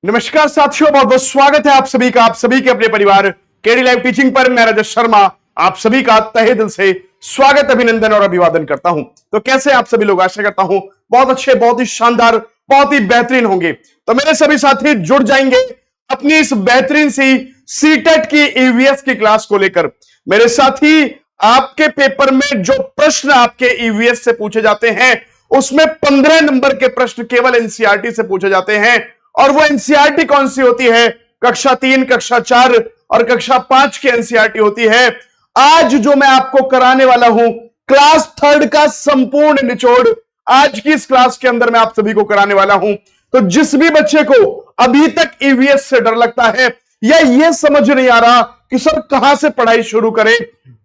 नमस्कार साथियों, बहुत बहुत स्वागत है आप सभी का, आप सभी के अपने परिवार केडी लाइव टीचिंग पर। मैं राजेश शर्मा आप सभी का तहे दिल से स्वागत, अभिनंदन और अभिवादन करता हूं। तो कैसे आप सभी लोग, आशा करता हूं बहुत अच्छे, बहुत ही शानदार, बहुत ही बेहतरीन होंगे। तो मेरे सभी साथी जुड़ जाएंगे अपनी इस बेहतरीन सी सीटेट की ईवीएस की क्लास को लेकर। मेरे साथी, आपके पेपर में जो प्रश्न आपके ईवीएस से पूछे जाते हैं उसमें 15 नंबर के प्रश्न केवल एनसीईआरटी से पूछे जाते हैं। और वो एनसीईआरटी कौन सी होती है? कक्षा 3, कक्षा 4 और कक्षा 5 की एनसीईआरटी होती है। आज जो मैं आपको कराने वाला हूं क्लास 3 का संपूर्ण निचोड़ आज की इस क्लास के अंदर मैं आप सभी को कराने वाला हूं। तो जिस भी बच्चे को अभी तक ईवीएस से डर लगता है या ये समझ नहीं आ रहा कि सर कहां से पढ़ाई शुरू करें,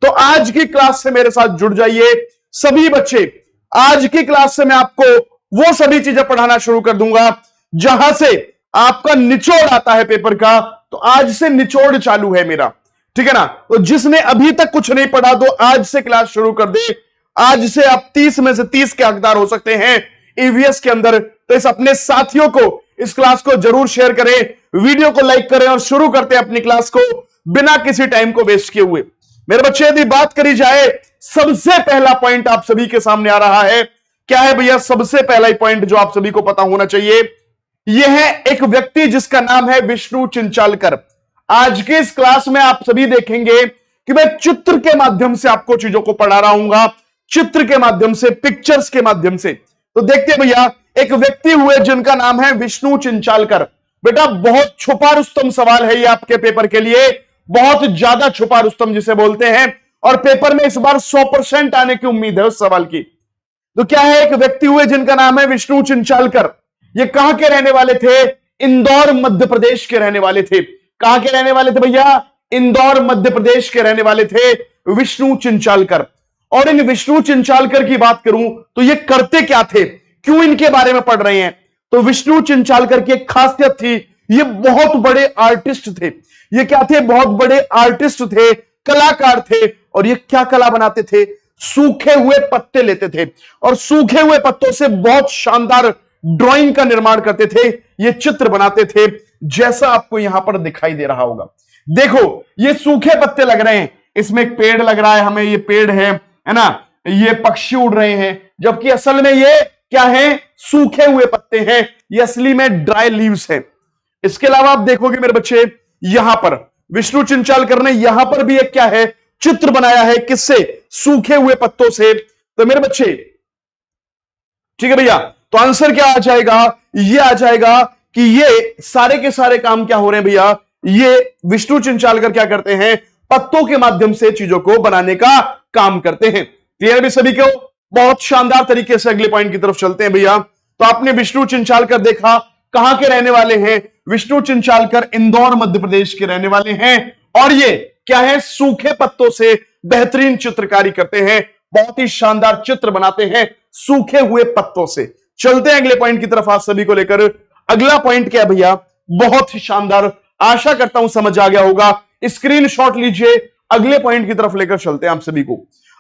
तो आज की क्लास से मेरे साथ जुड़ जाइए सभी बच्चे। आज की क्लास से मैं आपको वो सभी चीजें पढ़ाना शुरू कर दूंगा जहां से आपका निचोड़ आता है पेपर का। तो आज से निचोड़ चालू है मेरा, ठीक है ना। तो जिसने अभी तक कुछ नहीं पढ़ा तो आज से क्लास शुरू कर दे। आज से आप 30 में से 30 के हकदार हो सकते हैं ईवीएस के अंदर। तो इस अपने साथियों को इस क्लास को जरूर शेयर करें, वीडियो को लाइक करें और शुरू करते हैं अपनी क्लास को बिना किसी टाइम को वेस्ट किए हुए। मेरे बच्चे, यदि बात करी जाए, सबसे पहला पॉइंट आप सभी के सामने आ रहा है। क्या है भैया? सबसे पहला पॉइंट जो आप सभी को पता होना चाहिए, यह है एक व्यक्ति जिसका नाम है विष्णु चिंचालकर। आज के इस क्लास में आप सभी देखेंगे कि मैं चित्र के माध्यम से आपको चीजों को पढ़ा रहा हूं, चित्र के माध्यम से, पिक्चर्स के माध्यम से। तो देखते हैं भैया, एक व्यक्ति हुए जिनका नाम है विष्णु चिंचालकर। बेटा, बहुत छुपा रुस्तम सवाल है ये आपके पेपर के लिए, बहुत ज्यादा छुपा रुस्तम जिसे बोलते हैं। और पेपर में इस बार 100% आने की उम्मीद है उस सवाल की। तो क्या है? एक व्यक्ति हुए जिनका नाम है विष्णु चिंचालकर। ये कहां के रहने वाले थे? इंदौर मध्य प्रदेश के रहने वाले थे। कहां के रहने वाले थे भैया? इंदौर मध्य प्रदेश के रहने वाले थे विष्णु चिंचालकर। और इन विष्णु चिंचालकर की बात करूं तो ये करते क्या थे, क्यों इनके बारे में पढ़ रहे हैं? तो विष्णु चिंचालकर की एक खासियत थी, ये बहुत बड़े आर्टिस्ट थे। ये क्या थे? बहुत बड़े आर्टिस्ट थे, कलाकार थे। और ये क्या कला बनाते थे? सूखे हुए पत्ते लेते थे और सूखे हुए पत्तों से बहुत शानदार ड्राइंग का निर्माण करते थे। ये चित्र बनाते थे जैसा आपको यहां पर दिखाई दे रहा होगा। देखो, ये सूखे पत्ते लग रहे हैं, इसमें एक पेड़ लग रहा है हमें, ये पेड़ है ना, ये पक्षी उड़ रहे हैं, जबकि असल में ये क्या है? सूखे हुए पत्ते हैं। ये असली में ड्राई लीव्स है। इसके अलावा आप देखोगे मेरे बच्चे, यहां पर विष्णु चिंचालकर ने यहां पर भी एक क्या है? चित्र बनाया है। किससे? सूखे हुए पत्तों से। तो मेरे बच्चे, ठीक है भैया, तो आंसर क्या आ जाएगा? ये आ जाएगा कि ये सारे के सारे काम क्या हो रहे हैं भैया? ये विष्णु चिंचालकर क्या करते हैं? पत्तों के माध्यम से चीजों को बनाने का काम करते हैं। क्लियर भी सभी को? बहुत शानदार तरीके से अगले पॉइंट की तरफ चलते हैं भैया। तो आपने विष्णु चिंचालकर देखा, कहां के रहने वाले हैं? विष्णु चिंचालकर इंदौर मध्य प्रदेश के रहने वाले हैं। और ये क्या है? सूखे पत्तों से बेहतरीन चित्रकारी करते हैं, बहुत ही शानदार चित्र बनाते हैं सूखे हुए पत्तों से। चलते हैं अगले पॉइंट की तरफ आप सभी को लेकर। अगला पॉइंट क्या है भैया? बहुत ही शानदार, आशा करता हूं समझ आ गया होगा। स्क्रीनशॉट लीजिए, अगले पॉइंट की तरफ लेकर चलते हैं आप सभी को।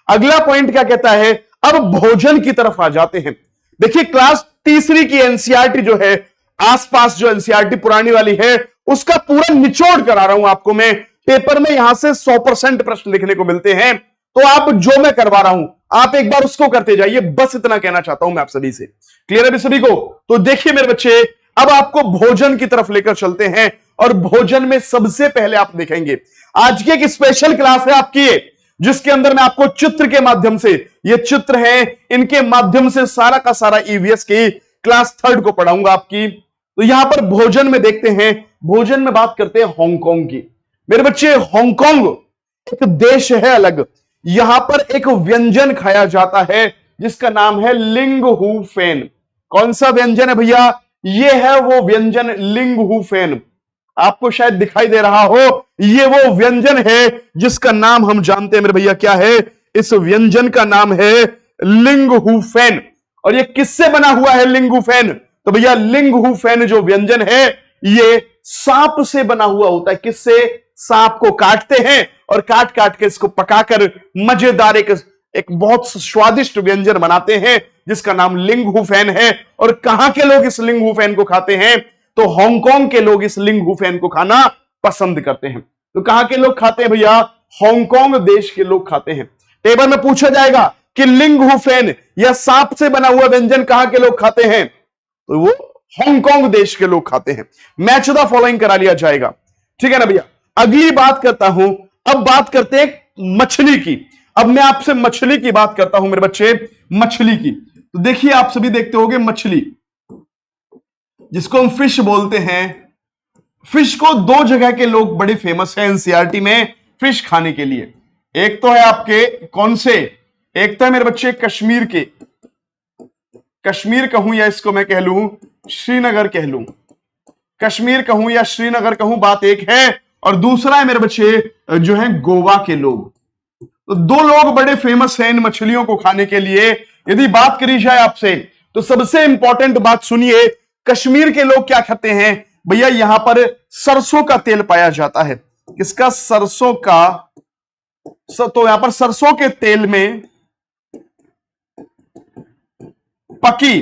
अगला पॉइंट क्या कहता है? अब भोजन की तरफ आ जाते हैं। देखिए, क्लास तीसरी की एनसीईआरटी जो है, आसपास जो एनसीईआरटी पुरानी वाली है, उसका पूरा निचोड़ करा रहा हूं आपको मैं। पेपर में यहां से 100% प्रश्न लिखने को मिलते हैं। तो आप जो मैं करवा रहा हूं आप एक बार उसको करते जाइए, बस इतना कहना चाहता हूं मैं आप सभी से। क्लियर है भी सभी को? तो देखिए मेरे बच्चे, अब आपको भोजन की तरफ लेकर चलते हैं। और भोजन में सबसे पहले आप देखेंगे, आज की एक स्पेशल क्लास है आपकी ये, जिसके अंदर मैं आपको चित्र के माध्यम से, ये चित्र है, इनके माध्यम से सारा का सारा ईवीएस की क्लास 3 को पढ़ाऊंगा आपकी। तो यहां पर भोजन में देखते हैं, भोजन में बात करते हैं हांगकांग की। मेरे बच्चे, हांगकांग एक देश है अलग। यहां पर एक व्यंजन खाया जाता है जिसका नाम है लिंग हू फेन। कौन सा व्यंजन है भैया? ये है वो व्यंजन लिंग हू फेन। आपको शायद दिखाई दे रहा हो, ये वो व्यंजन है जिसका नाम हम जानते हैं मेरे भैया। क्या है? इस व्यंजन का नाम है लिंग हू फेन। और ये किससे बना हुआ है लिंग हू फेन? तो भैया, लिंग हू फेन जो व्यंजन है ये सांप से बना हुआ होता है। किससे? सांप को काटते हैं और काट काट के इसको पकाकर मजेदार एक बहुत स्वादिष्ट व्यंजन बनाते हैं जिसका नाम लिंग हू फेन है। और कहां के लोग इस लिंग हू फेन को खाते हैं? तो हांगकांग के लोग इस लिंग हुफेन को खाना पसंद करते हैं। तो कहां के लोग खाते हैं भैया? हांगकांग देश के लोग खाते हैं। टेबल में पूछा जाएगा कि लिंग हुफेन या सांप से बना हुआ व्यंजन कहां के लोग खाते हैं, तो वो हांगकांग देश के लोग खाते हैं। मैच द फॉलोइंग करा लिया जाएगा, ठीक है ना भैया। अगली बात करता हूं, अब बात करते हैं मछली की। अब मैं आपसे मछली की बात करता हूं मेरे बच्चे, मछली की। तो देखिए आप सभी देखते होंगे मछली, जिसको हम फिश बोलते हैं। फिश को दो जगह के लोग बड़े फेमस हैं एनसीईआरटी में फिश खाने के लिए। एक तो है आपके कौन से, एक तो है मेरे बच्चे कश्मीर के, कश्मीर कहूं या इसको मैं कह लूं श्रीनगर कह लूं, कश्मीर कहूं या श्रीनगर कहूं, बात एक है। और दूसरा है मेरे बच्चे जो है गोवा के लोग। तो दो लोग बड़े फेमस हैं इन मछलियों को खाने के लिए। यदि बात करी जाए आपसे तो सबसे इंपॉर्टेंट बात सुनिए, कश्मीर के लोग क्या खाते हैं भैया? यहां पर सरसों का तेल पाया जाता है। किसका? सरसों का। तो यहां पर सरसों के तेल में पकी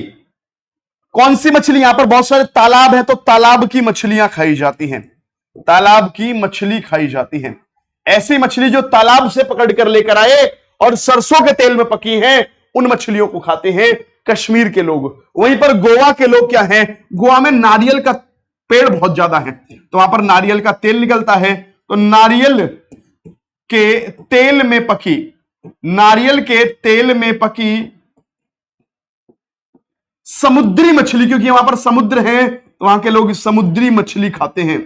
कौन सी मछली? यहां पर बहुत सारे तालाब है, तो तालाब की मछलियां खाई जाती हैं, तालाब की मछली खाई जाती हैं। ऐसी मछली जो तालाब से पकड़ कर लेकर आए और सरसों के तेल में पकी है, उन मछलियों को खाते हैं कश्मीर के लोग। वहीं पर गोवा के लोग क्या हैं? गोवा में नारियल का पेड़ बहुत ज्यादा है, तो वहां पर नारियल का तेल निकलता है। तो नारियल के तेल में पकी, नारियल के तेल में पकी समुद्री मछली, क्योंकि वहां पर समुद्र है तो वहां के लोग समुद्री मछली खाते हैं।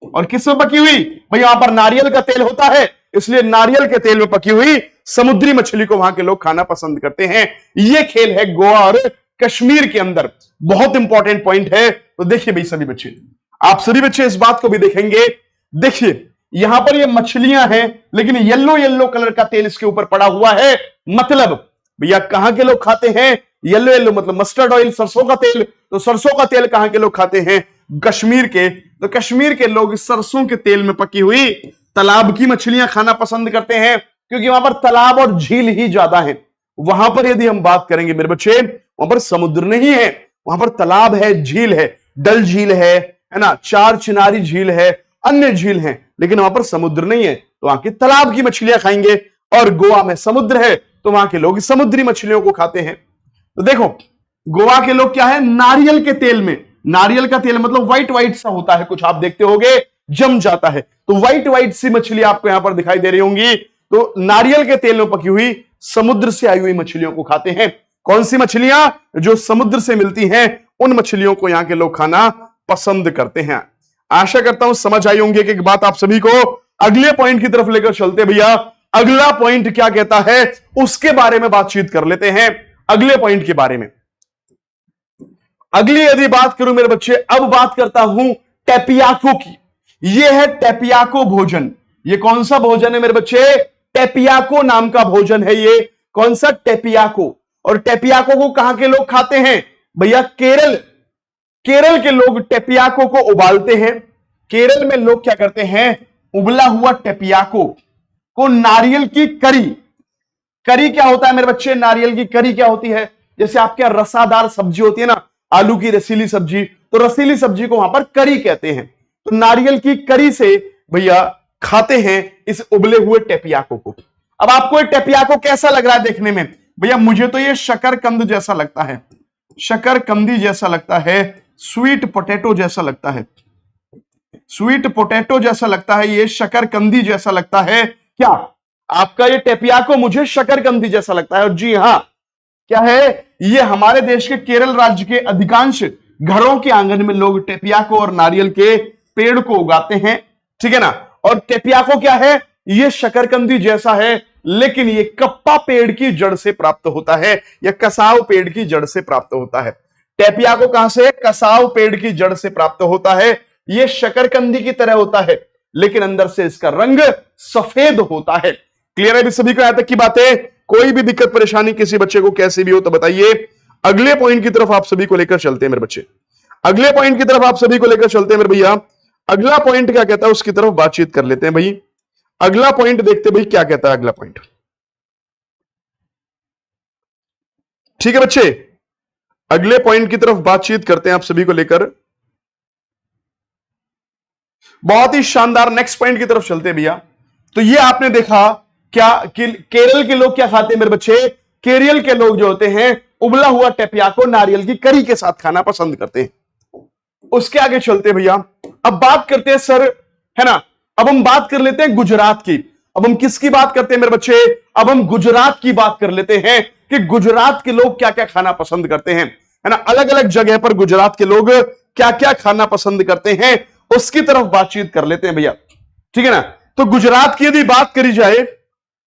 और किस में पकी हुई? भाई यहां पर नारियल का तेल होता है, इसलिए नारियल के तेल में पकी हुई समुद्री मछली को वहां के लोग खाना पसंद करते हैं। यह खेल है गोवा और कश्मीर के अंदर, बहुत इंपॉर्टेंट पॉइंट है। तो देखिए भाई सभी बच्चे, आप सभी बच्चे इस बात को भी देखेंगे। देखिए यहां पर ये मछलियां हैं, लेकिन येलो येलो कलर का तेल इसके ऊपर पड़ा हुआ है। मतलब भैया कहां के लोग खाते हैं? येलो येलो मतलब मस्टर्ड ऑयल, सरसों का तेल। तो सरसों का तेल कहां के लोग खाते हैं? कश्मीर के। तो कश्मीर के लोग सरसों के तेल में पकी हुई तालाब की मछलियां खाना पसंद करते हैं, क्योंकि वहां पर तालाब और झील ही ज्यादा है। वहां पर यदि हम बात करेंगे मेरे बच्चे, वहां पर समुद्र नहीं है, वहां पर तालाब है, झील है, डल झील है ना, चार चिनारी झील है, अन्य झील हैं, लेकिन वहां पर समुद्र नहीं है, तो वहां की तालाब की मछलियां खाएंगे। और गोवा में समुद्र है, तो वहां के लोग समुद्री मछलियों को खाते हैं। तो देखो गोवा के लोग क्या है? नारियल के तेल में, नारियल का तेल मतलब व्हाइट व्हाइट सा होता है, कुछ आप देखते होंगे जम जाता है, तो व्हाइट व्हाइट सी मछली आपको यहां पर दिखाई दे रही होंगी। तो नारियल के तेल में पकी हुई समुद्र से आई हुई मछलियों को खाते हैं। कौन सी मछलियां? जो समुद्र से मिलती हैं, उन मछलियों को यहां के लोग खाना पसंद करते हैं। आशा करता हूं समझ आई होंगी कि एक बात आप सभी को। अगले पॉइंट की तरफ लेकर चलते भैया। अगला पॉइंट क्या कहता है उसके बारे में बातचीत कर लेते हैं। अगले पॉइंट के बारे में अगली यदि बात करूं मेरे बच्चे, अब बात करता हूं टेपियाको की। यह है टेपियाको भोजन। ये कौन सा भोजन है मेरे बच्चे? टेपियाको नाम का भोजन है ये। कौन सा? टेपियाको। और टेपियाको को कहां के लोग खाते हैं भैया? केरल। केरल के लोग टेपियाको को उबालते हैं। केरल में लोग क्या करते हैं? उबला हुआ टेपियाको को नारियल की करी, करी क्या होता है मेरे बच्चे? नारियल की करी क्या होती है? जैसे आपके यहां रसादार सब्जी होती है ना, आलू की रसीली सब्जी, तो रसीली सब्जी को वहां पर करी कहते हैं। तो नारियल की करी से भैया खाते हैं इस उबले हुए टेपियाको को। अब आपको ये टेपियाको कैसा लग रहा है देखने में? भैया मुझे तो ये शकरकंद जैसा लगता है, शकरकंदी जैसा लगता है, स्वीट पोटैटो जैसा लगता है, स्वीट पोटैटो जैसा लगता है, ये शकरकंदी जैसा लगता है। क्या आपका ये टेपियाको मुझे शकरकंदी जैसा लगता है? और जी हां, क्या है ये? हमारे देश के केरल राज्य के अधिकांश घरों के आंगन में लोग टेपियाको और नारियल के पेड़ को उगाते हैं, ठीक है ना। और टेपियाको क्या है? ये शकरकंदी जैसा है, लेकिन ये कप्पा पेड़ की जड़ से प्राप्त होता है या कसाव पेड़ की जड़ से प्राप्त होता है। टेपियाको कहां से? कसाव पेड़ की जड़ से प्राप्त होता है। ये शकरकंदी की तरह होता है, लेकिन अंदर से इसका रंग सफेद होता है। क्लियर है भी सभी को? यहां तक की बातें, कोई भी दिक्कत परेशानी किसी बच्चे को कैसी भी हो तो बताइए। अगले पॉइंट की तरफ आप सभी को लेकर चलते हैं मेरे बच्चे। अगले पॉइंट की तरफ आप सभी को लेकर चलते हैं मेरे भैया। अगला पॉइंट क्या कहता है उसकी तरफ बातचीत कर लेते हैं भाई। अगला पॉइंट देखते भाई क्या कहता है अगला पॉइंट। ठीक है बच्चे, अगले पॉइंट की तरफ बातचीत करते हैं आप सभी को लेकर। बहुत ही शानदार। नेक्स्ट पॉइंट की तरफ चलते हैं भैया। तो ये आपने देखा क्या कि केरल के लोग क्या खाते हैं मेरे बच्चे? केरल के लोग जो होते हैं उबला हुआ टेपियाको नारियल की करी के साथ खाना पसंद करते हैं। उसके आगे चलते हैं भैया। अब बात करते हैं सर, है ना, अब हम बात कर लेते हैं गुजरात की। अब हम किसकी बात करते हैं मेरे बच्चे? अब हम गुजरात की बात कर लेते हैं कि गुजरात के लोग क्या क्या खाना पसंद करते हैं, है ना। अलग अलग जगह पर गुजरात के लोग क्या क्या खाना पसंद करते हैं उसकी तरफ बातचीत कर लेते हैं भैया, ठीक है ना। तो गुजरात की यदि बात करी जाए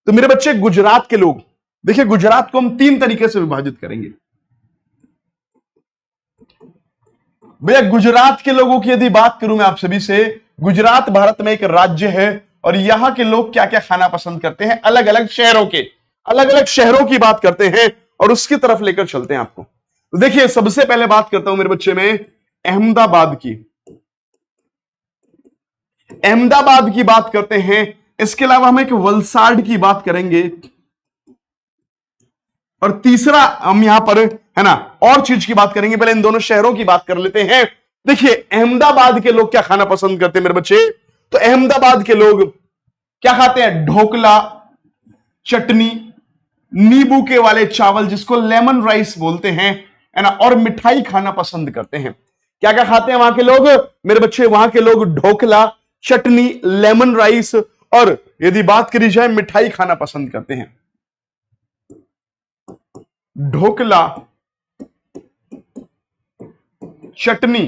तो मेरे बच्चे गुजरात के लोग, देखिए गुजरात को हम 3 तरीके से विभाजित करेंगे भैया। गुजरात के लोगों की यदि बात करूं मैं आप सभी से, गुजरात भारत में एक राज्य है और यहां के लोग क्या क्या खाना पसंद करते हैं, अलग अलग शहरों की बात करते हैं और उसकी तरफ लेकर चलते हैं आपको। तो देखिए सबसे पहले बात करता हूं मेरे बच्चे में अहमदाबाद की। अहमदाबाद की बात करते हैं। इसके अलावा हम एक वलसाड की बात करेंगे और तीसरा हम यहां पर, है ना, और चीज की बात करेंगे। पहले इन दोनों शहरों की बात कर लेते हैं। देखिए अहमदाबाद के लोग क्या खाना पसंद करते हैं मेरे बच्चे? तो अहमदाबाद के लोग क्या खाते हैं? ढोकला, चटनी, नींबू के वाले चावल जिसको लेमन राइस बोलते हैं, है ना, और मिठाई खाना पसंद करते हैं। क्या क्या खाते हैं वहां के लोग मेरे बच्चे? वहां के लोग ढोकला, चटनी, लेमन राइस और यदि बात करी जाए मिठाई खाना पसंद करते हैं। ढोकला, चटनी,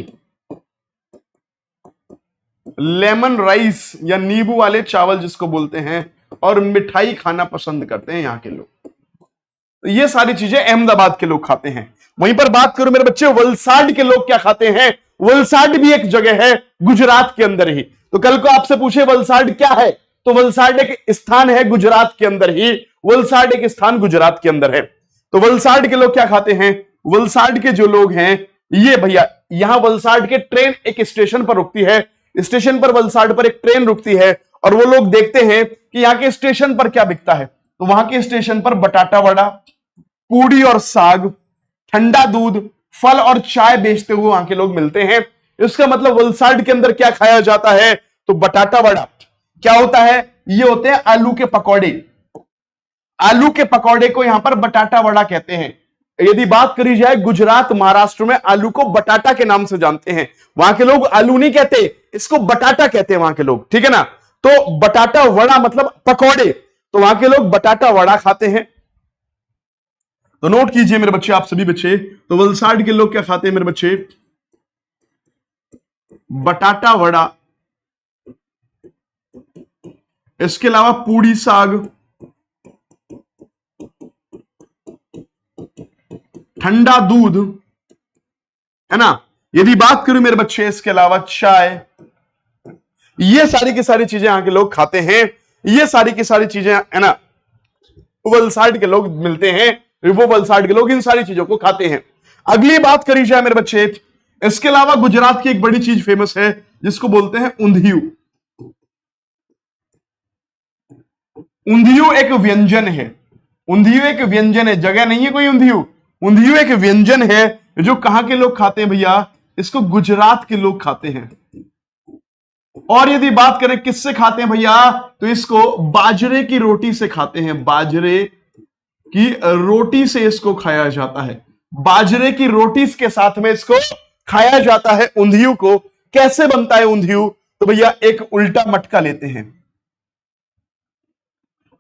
लेमन राइस या नींबू वाले चावल जिसको बोलते हैं, और मिठाई खाना पसंद करते हैं यहां के लोग। तो ये सारी चीजें अहमदाबाद के लोग खाते हैं। वहीं पर बात करूं मेरे बच्चे वलसाड के लोग क्या खाते हैं? वलसाड भी एक जगह है गुजरात के अंदर ही। तो कल को आपसे पूछे वलसाड क्या है, तो वलसाड एक स्थान है गुजरात के अंदर ही। वलसाड एक स्थान गुजरात के अंदर है। तो वलसाड के लोग क्या खाते हैं? वलसाड के जो लोग हैं ये भैया, यहां वलसाड के ट्रेन एक स्टेशन पर रुकती है। स्टेशन पर वलसाड पर एक ट्रेन रुकती है और वो लोग देखते हैं कि यहाँ के स्टेशन पर क्या बिकता है। तो वहां के स्टेशन पर बटाटा वड़ा, पूड़ी और साग, ठंडा दूध, फल और चाय बेचते हुए वहां के लोग मिलते हैं। इसका मतलब वलसाड के अंदर क्या खाया जाता है? तो बटाटा वड़ा। क्या होता है? ये होते हैं आलू के पकौड़े। आलू के पकौड़े को यहां पर बटाटा वड़ा कहते हैं। यदि बात करी जाए गुजरात महाराष्ट्र में आलू को बटाटा के नाम से जानते हैं। वहां के लोग आलू नहीं कहते, इसको बटाटा कहते हैं वहां के लोग, ठीक है ना। तो बटाटा वड़ा मतलब पकौड़े, तो वहां के लोग बटाटा वड़ा खाते हैं। तो नोट कीजिए मेरे बच्चे, आप सभी बच्चे, तो वलसाड के लोग क्या खाते हैं मेरे बच्चे? बटाटा वड़ा, इसके अलावा पूड़ी साग, ठंडा दूध, है ना। यदि बात करूं मेरे बच्चे इसके अलावा चाय, ये सारी की सारी चीजें यहां के लोग खाते हैं। ये सारी की सारी चीजें, है ना, वलसाड के लोग मिलते हैं। वो वलसाड के लोग इन सारी चीजों को खाते हैं। अगली बात करी जाए मेरे बच्चे, इसके अलावा गुजरात की एक बड़ी चीज फेमस है जिसको बोलते हैं ऊंधियू। ऊंधियू एक व्यंजन है। ऊंधियू एक व्यंजन है, जगह नहीं है कोई ऊंधियू। ऊंधियू एक व्यंजन है जो कहां के लोग खाते हैं भैया? इसको गुजरात के लोग खाते हैं। और यदि बात करें किससे खाते हैं भैया, तो इसको बाजरे की रोटी से खाते हैं। बाजरे की रोटी से इसको खाया जाता है। बाजरे की रोटी के साथ में इसको खाया जाता है ऊंधियू को। कैसे बनता है ऊंधियू? तो भैया एक उल्टा मटका लेते हैं,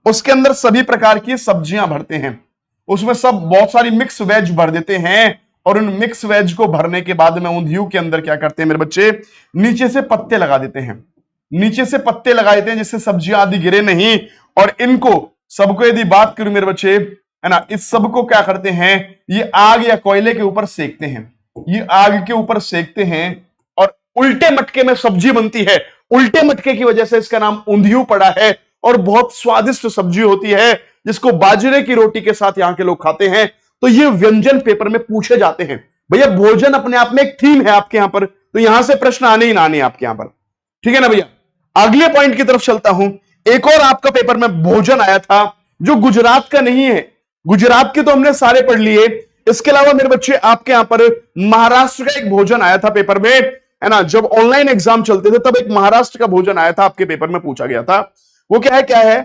उसके अंदर सभी प्रकार की सब्जियां भरते हैं, उसमें सब बहुत सारी मिक्स वेज भर देते हैं और उन मिक्स वेज को भरने के बाद में ऊंधियू के अंदर क्या करते हैं मेरे बच्चे? नीचे से पत्ते लगा देते हैं। नीचे से पत्ते लगा देते हैं जिससे सब्जियां आदि गिरे नहीं। और इनको सबको यदि बात करूं मेरे बच्चे, है ना, इस सबको क्या करते हैं? ये आग या कोयले के ऊपर सेकते हैं। ये आग के ऊपर सेकते हैं और उल्टे मटके में सब्जी बनती है। उल्टे मटके की वजह से इसका नाम ऊंधियू पड़ा है और बहुत स्वादिष्ट सब्जी होती है जिसको बाजरे की रोटी के साथ यहां के लोग खाते हैं। तो ये व्यंजन पेपर में पूछे जाते हैं भैया। भोजन अपने आप में एक थीम है आपके यहां पर, तो यहां से प्रश्न आने ही ना आने आपके यहां पर, ठीक है ना भैया। अगले पॉइंट की तरफ चलता हूं। एक और आपका पेपर में भोजन आया था जो गुजरात का नहीं है। गुजरात के तो हमने सारे पढ़ लिए। इसके अलावा मेरे बच्चे आपके यहां पर महाराष्ट्र का एक भोजन आया था पेपर में, है ना, जब ऑनलाइन एग्जाम चलते थे तब एक महाराष्ट्र का भोजन आया था, आपके पेपर में पूछा गया था। वो क्या है?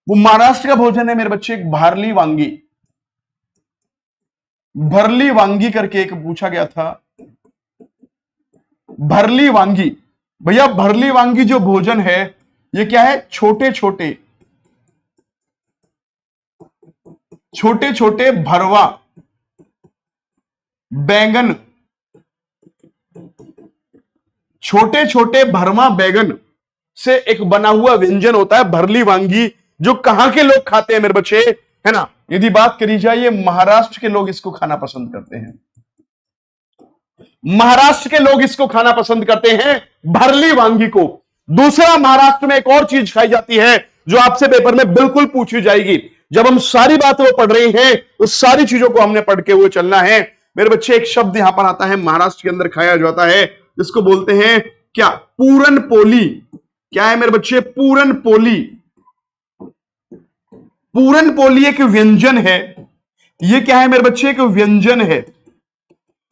वो महाराष्ट्र का भोजन है मेरे बच्चे, एक भारली वांगी। भरली वांगी करके एक पूछा गया था, भरली वांगी। भैया भरली वांगी जो भोजन है ये क्या है? छोटे छोटे छोटे छोटे भरवा बैंगन, छोटे छोटे भरमा बैंगन से एक बना हुआ व्यंजन होता है भरली वांगी, जो कहां के लोग खाते हैं मेरे बच्चे, है ना। यदि बात करी जाए, ये महाराष्ट्र के लोग इसको खाना पसंद करते हैं। महाराष्ट्र के लोग इसको खाना पसंद करते हैं, भरली वांगी को। दूसरा, महाराष्ट्र में एक और चीज खाई जाती है जो आपसे पेपर में बिल्कुल पूछी जाएगी। जब हम सारी बातें वो पढ़ रहे हैं, उस सारी चीजों को हमने पढ़ के हुए चलना है मेरे बच्चे। एक शब्द यहां पर आता है, महाराष्ट्र के अंदर खाया जाता है, जिसको बोलते हैं क्या? पूरन पोली। क्या है मेरे बच्चे? पूरन पोली। पूरन पोली एक व्यंजन है। ये क्या है मेरे बच्चे? एक व्यंजन है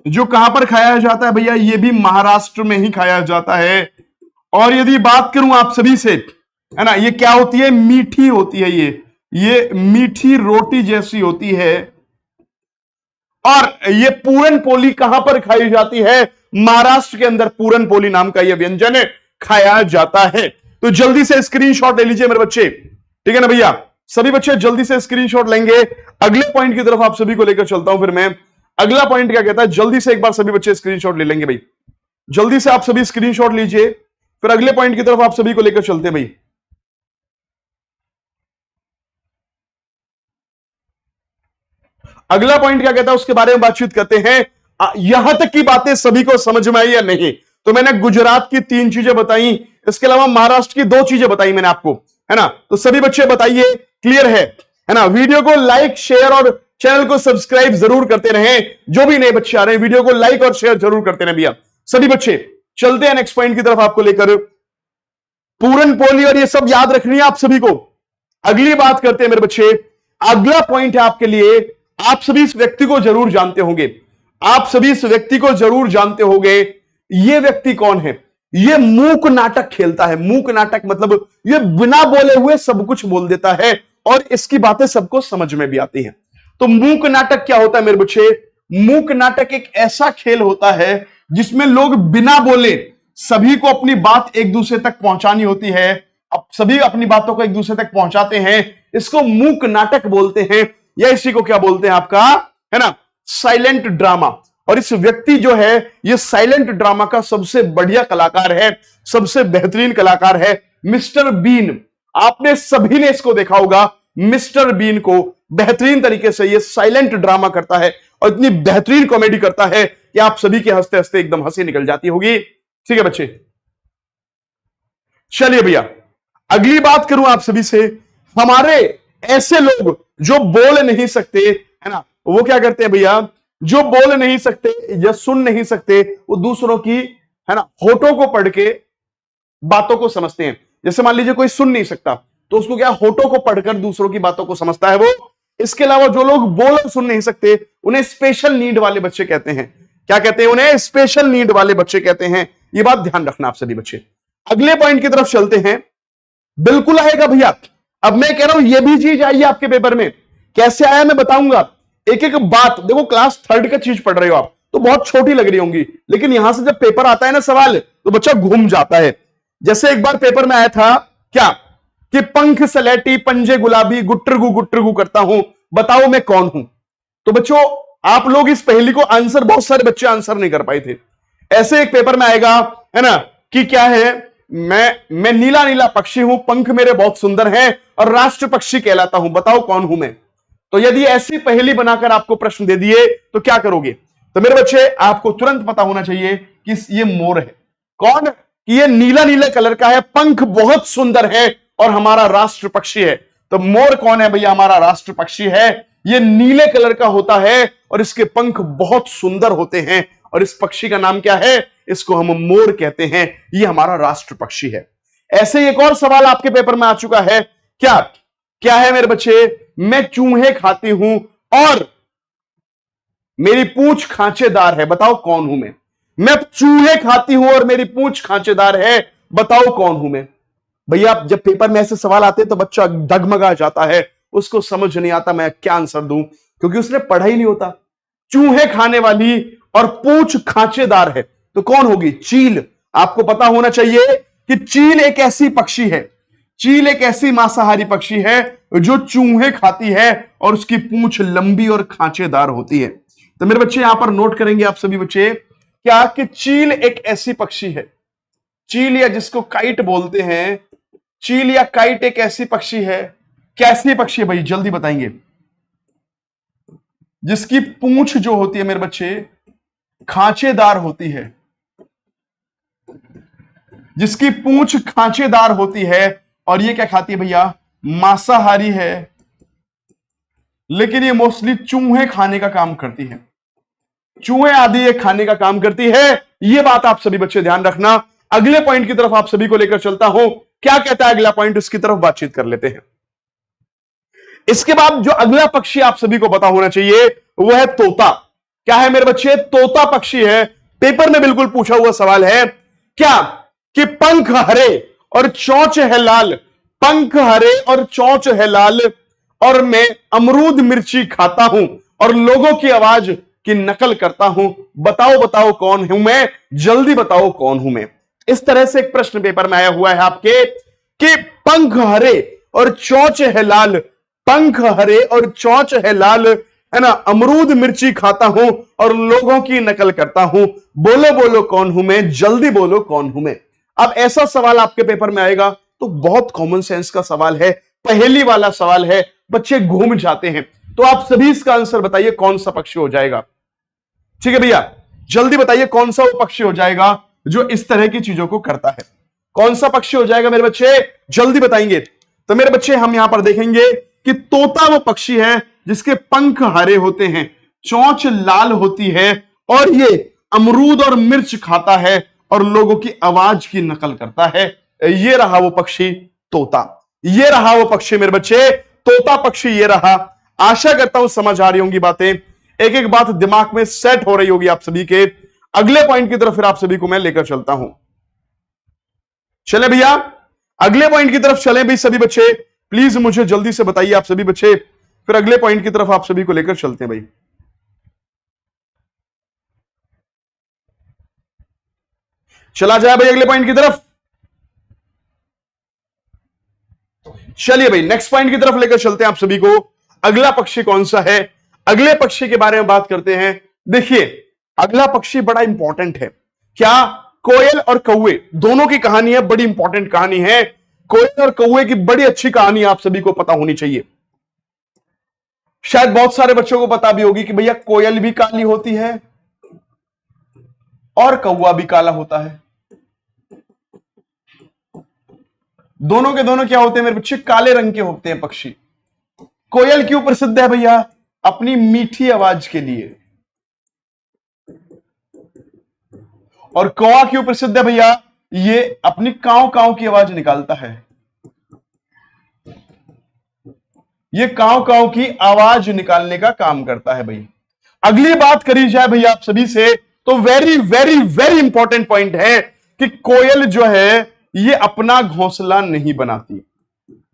जो कहां पर खाया जाता है भैया? ये भी महाराष्ट्र में ही खाया जाता है। और यदि बात करूं आप सभी से, है ना, ये क्या होती है? मीठी होती है। ये मीठी रोटी जैसी होती है। और ये पूरन पोली कहां पर खाई जाती है? महाराष्ट्र के अंदर पूरन पोली नाम का यह व्यंजन खाया जाता है। तो जल्दी से स्क्रीनशॉट ले लीजिए मेरे बच्चे, ठीक है ना भैया? सभी बच्चे जल्दी से स्क्रीनशॉट लेंगे। अगले पॉइंट की तरफ आप सभी को लेकर चलता हूं। फिर मैं अगला पॉइंट क्या कहता है, जल्दी से एक बार सभी बच्चे स्क्रीनशॉट ले लेंगे भाई। जल्दी से आप सभी स्क्रीनशॉट लीजिए, फिर अगले पॉइंट की तरफ आप सभी को लेकर चलते हैं भाई। अगला पॉइंट क्या कहता है उसके बारे में बातचीत करते हैं। यहां तक की बातें सभी को समझ में आई या नहीं? तो मैंने गुजरात की 3 चीजें बताई, इसके अलावा महाराष्ट्र की 2 चीजें बताई मैंने आपको, है ना। तो सभी बच्चे बताइए क्लियर है ना। वीडियो को लाइक शेयर और चैनल को सब्सक्राइब जरूर करते रहें। जो भी नए बच्चे आ रहे हैं वीडियो को लाइक और शेयर जरूर करते रहें भैया। सभी बच्चे चलते हैं नेक्स्ट पॉइंट की तरफ आपको लेकर। पूरन पोली और ये सब याद रखनी है आप सभी को। अगली बात करते हैं मेरे बच्चे। अगला पॉइंट है आपके लिए, आप सभी इस व्यक्ति को जरूर जानते होंगे। आप सभी इस व्यक्ति को जरूर जानते होंगे। ये व्यक्ति कौन है? ये मूक नाटक खेलता है। मूक नाटक मतलब ये बिना बोले हुए सब कुछ बोल देता है और इसकी बातें सबको समझ में भी आती हैं। तो मूक नाटक क्या होता है मेरे बच्चे? मूक नाटक एक ऐसा खेल होता है जिसमें लोग बिना बोले सभी को अपनी बात एक दूसरे तक पहुंचानी होती है। अब सभी अपनी बातों को एक दूसरे तक पहुंचाते हैं, इसको मूक नाटक बोलते हैं, या इसी को क्या बोलते हैं आपका, है ना, साइलेंट ड्रामा। और इस व्यक्ति जो है ये साइलेंट ड्रामा का सबसे बढ़िया कलाकार है, सबसे बेहतरीन कलाकार है, मिस्टर बीन। आपने सभी ने इसको देखा होगा, मिस्टर बीन को। बेहतरीन तरीके से ये साइलेंट ड्रामा करता है और इतनी बेहतरीन कॉमेडी करता है कि आप सभी के हंसते हंसते एकदम हंसी निकल जाती होगी। ठीक है बच्चे, चलिए भैया अगली बात करूं आप सभी से। हमारे ऐसे लोग जो बोल नहीं सकते, है ना, वो क्या करते हैं भैया? जो बोल नहीं सकते या सुन नहीं सकते, वो दूसरों की, है ना, होठों को पढ़ के बातों को समझते हैं। जैसे मान लीजिए कोई सुन नहीं सकता तो उसको क्या, होठों को पढ़कर दूसरों की बातों को समझता है वो। इसके अलावा जो लोग बोल और सुन नहीं सकते उन्हें स्पेशल नीड वाले बच्चे कहते हैं। क्या कहते हैं? उन्हें स्पेशल नीड वाले बच्चे कहते हैं। ये बात ध्यान रखना आप सभी बच्चे। अगले पॉइंट की तरफ चलते हैं। बिल्कुल आएगा भैया। अब मैं कह रहा हूं ये भी चीज आई आपके पेपर में, कैसे आया मैं बताऊंगा। एक एक बात देखो, क्लास 3rd का चीज पढ़ रहे हो आप तो बहुत छोटी लग रही होंगी, लेकिन यहां से जब पेपर आता है ना सवाल, तो बच्चा घूम जाता है। जैसे एक बार पेपर में आया था क्या, कि पंख सलेटी पंजे गुलाबी गुट्टरगू करता हूं, बताओ मैं कौन हूं। तो बच्चों आप लोग इस पहेली को आंसर, बहुत सारे बच्चे आंसर नहीं कर पाए थे। ऐसे एक पेपर में आएगा, है ना, कि क्या है, मैं नीला नीला पक्षी हूं, पंख मेरे बहुत सुंदर हैं और राष्ट्र पक्षी कहलाता हूं, बताओ कौन हूं मैं। तो यदि ऐसी पहेली बनाकर आपको प्रश्न दे दिए तो क्या करोगे? तो मेरे बच्चे आपको तुरंत पता होना चाहिए कि ये मोर है। कौन? कि ये नीला नीला कलर का है, पंख बहुत सुंदर है और हमारा राष्ट्र पक्षी है। तो मोर कौन है भैया? हमारा राष्ट्र पक्षी है। ये नीले कलर का होता है और इसके पंख बहुत सुंदर होते हैं और इस पक्षी का नाम क्या है? इसको हम मोर कहते हैं। ये हमारा राष्ट्र पक्षी है। ऐसे एक और सवाल आपके पेपर में आ चुका है। क्या क्या है मेरे बच्चे? मैं चूहे खाती हूं और मेरी पूंछ खांचेदार है, बताओ कौन हूं मैं। मैं चूहे खाती हूं और मेरी पूंछ खांचेदार है, बताओ कौन हूं मैं। भैया जब पेपर में ऐसे सवाल आते हैं तो बच्चा डगमगा जाता है, उसको समझ नहीं आता मैं क्या आंसर दूं, क्योंकि उसने पढ़ा ही नहीं होता। चूहे खाने वाली और पूंछ खांचेदार है तो कौन होगी? चील। आपको पता होना चाहिए कि चील एक ऐसी पक्षी है, चील एक ऐसी मांसाहारी पक्षी है जो चूहे खाती है और उसकी पूंछ लंबी और खांचेदार होती है। तो मेरे बच्चे यहां पर नोट करेंगे आप सभी बच्चे क्या कि चील एक ऐसी पक्षी है, चील या जिसको काइट बोलते हैं, चील या काइट एक ऐसी पक्षी है। कैसी पक्षी है भाई? जल्दी बताएंगे। जिसकी पूंछ जो होती है मेरे बच्चे खांचेदार होती है, जिसकी पूंछ खांचेदार होती है। और ये क्या खाती है भैया? मांसाहारी है, लेकिन ये मोस्टली चूहे खाने का काम करती है, चूहे आदि ये खाने का काम करती है। ये बात आप सभी बच्चे ध्यान रखना। अगले पॉइंट की तरफ आप सभी को लेकर चलता हूं। क्या कहता है अगला पॉइंट, उसकी तरफ बातचीत कर लेते हैं। इसके बाद जो अगला पक्षी आप सभी को पता होना चाहिए वो है तोता। क्या है मेरे बच्चे? तोता पक्षी है। पेपर में बिल्कुल पूछा हुआ सवाल है क्या कि पंख हरे और चोंच है लाल, पंख हरे और चोंच है लाल, और मैं अमरूद मिर्ची खाता हूं और लोगों की आवाज की नकल करता हूं, बताओ बताओ कौन हूं मैं, जल्दी बताओ कौन हूं मैं। इस तरह से एक प्रश्न पेपर में आया हुआ है आपके कि पंख हरे और चोंच है लाल, पंख हरे और चोंच है लाल, है ना, अमरूद मिर्ची खाता हूं और लोगों की नकल करता हूं, बोलो बोलो कौन हूं मैं, जल्दी बोलो कौन हूं मैं। अब ऐसा सवाल आपके पेपर में आएगा तो बहुत कॉमन सेंस का सवाल है, पहेली वाला सवाल है, बच्चे घूम जाते हैं। तो आप सभी इसका आंसर बताइए कौन सा पक्षी हो जाएगा। ठीक है भैया, जल्दी बताइए कौन सा वो पक्षी हो जाएगा जो इस तरह की चीजों को करता है। कौन सा पक्षी हो जाएगा मेरे बच्चे, जल्दी बताएंगे। तो मेरे बच्चे हम यहां पर देखेंगे कि तोता वो पक्षी है जिसके पंख हरे होते हैं, चोंच लाल होती है और ये अमरूद और मिर्च खाता है और लोगों की आवाज की नकल करता है। ये रहा वो पक्षी तोता, ये रहा वो पक्षी मेरे बच्चे तोता पक्षी, ये रहा। आशा करता हूं समझ आ रही होंगी बातें, एक एक बात दिमाग में सेट हो रही होगी आप सभी के। अगले पॉइंट की तरफ फिर आप सभी को मैं लेकर चलता हूं। चले भैया अगले पॉइंट की तरफ चले भाई सभी बच्चे, प्लीज मुझे जल्दी से बताइए आप सभी बच्चे, फिर अगले पॉइंट की तरफ आप सभी को लेकर चलते हैं भाई। चला जाए भाई अगले पॉइंट की तरफ। चलिए भाई नेक्स्ट पॉइंट की तरफ लेकर चलते हैं आप सभी को। अगला पक्षी कौन सा है, अगले पक्षी के बारे में बात करते हैं। देखिए अगला पक्षी बड़ा इंपॉर्टेंट है। क्या? कोयल और कौवे दोनों की कहानी है, बड़ी इंपॉर्टेंट कहानी है। कोयल और कौवे की बड़ी अच्छी कहानी आप सभी को पता होनी चाहिए। शायद बहुत सारे बच्चों को पता भी होगी कि भैया कोयल भी काली होती है और कौवा भी काला होता है। दोनों के दोनों क्या होते हैं मेरे बच्चे? काले रंग के होते हैं पक्षी। कोयल क्यों प्रसिद्ध है भैया? अपनी मीठी आवाज के लिए। और कौवा क्यों प्रसिद्ध है भैया? ये अपनी कांव कांव की आवाज निकालता है, ये कांव कांव की आवाज निकालने का काम करता है भाई। अगली बात करी जाए भैया आप सभी से तो very very very important point है कि कोयल जो है ये अपना घोंसला नहीं बनाती,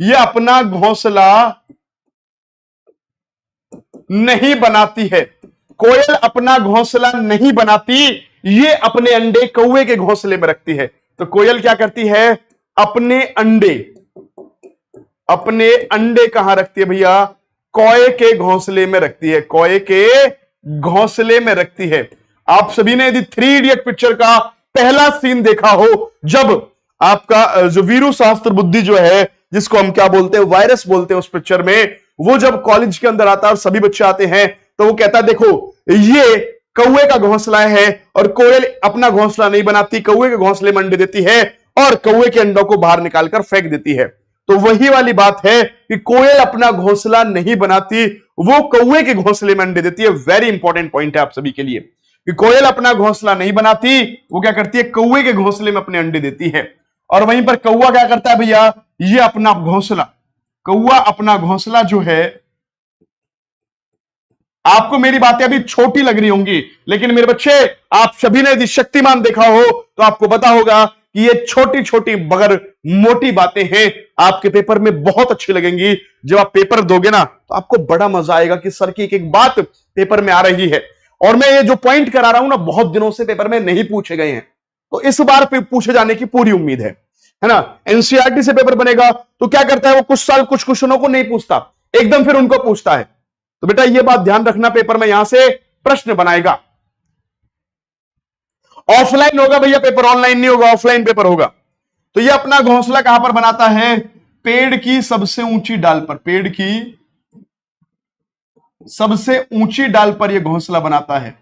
ये अपना घोंसला नहीं बनाती है। कोयल अपना घोंसला नहीं बनाती, ये अपने अंडे कौवे के घोंसले में रखती है। तो कोयल क्या करती है? अपने अंडे कहां रखती है भैया? कौए के घोंसले में रखती है, कौए के घोंसले में रखती है। आप सभी ने यदि 3 इडियट पिक्चर का पहला सीन देखा हो, जब आपका जो वीरू शास्त्र बुद्धि जो है, जिसको हम क्या बोलते हैं, वायरस बोलते हैं, उस पिक्चर में वो जब कॉलेज के अंदर आता है और सभी बच्चे आते हैं तो वो कहता है देखो ये कौवे का घोंसला है और कोयल अपना घोंसला नहीं बनाती, कौवे के घोंसले में अंडे देती है और कौवे के अंडों को बाहर निकालकर फेंक देती है। तो वही वाली बात है कि कोयल अपना घोंसला नहीं बनाती, वो कौवे के घोंसले में अंडे देती है। वेरी इंपॉर्टेंट पॉइंट है आप सभी के लिए कि कोयल अपना घोंसला नहीं बनाती, वो क्या करती है? कौवे के घोंसले में अपने अंडे देती है। और वहीं पर कौवा क्या करता है भैया? ये अपना घोंसला, कौवा अपना घोंसला जो है आपको मेरी बातें अभी छोटी लग रही होंगी, लेकिन मेरे बच्चे आप सभी ने यदि शक्तिमान देखा हो तो आपको पता होगा कि ये छोटी छोटी मगर मोटी बातें हैं, आपके पेपर में बहुत अच्छी लगेंगी। जब आप पेपर दोगे ना तो आपको बड़ा मजा आएगा कि सर की एक एक बात पेपर में आ रही है। और मैं ये जो पॉइंट करा रहा हूं ना, बहुत दिनों से पेपर में नहीं पूछे गए हैं, तो इस बार पूछे जाने की पूरी उम्मीद है ना। एनसीईआरटी से पेपर बनेगा तो क्या करता है वो, कुछ साल कुछ क्वेश्चनों को नहीं पूछता, एकदम फिर उनको पूछता है। तो बेटा ये बात ध्यान रखना, पेपर में यहां से प्रश्न बनाएगा। ऑफलाइन होगा भैया पेपर, ऑनलाइन नहीं होगा, ऑफलाइन पेपर होगा। तो ये अपना घोंसला कहां पर बनाता है, पेड़ की सबसे ऊंची डाल पर, पेड़ की सबसे ऊंची डाल पर यह घोंसला बनाता है।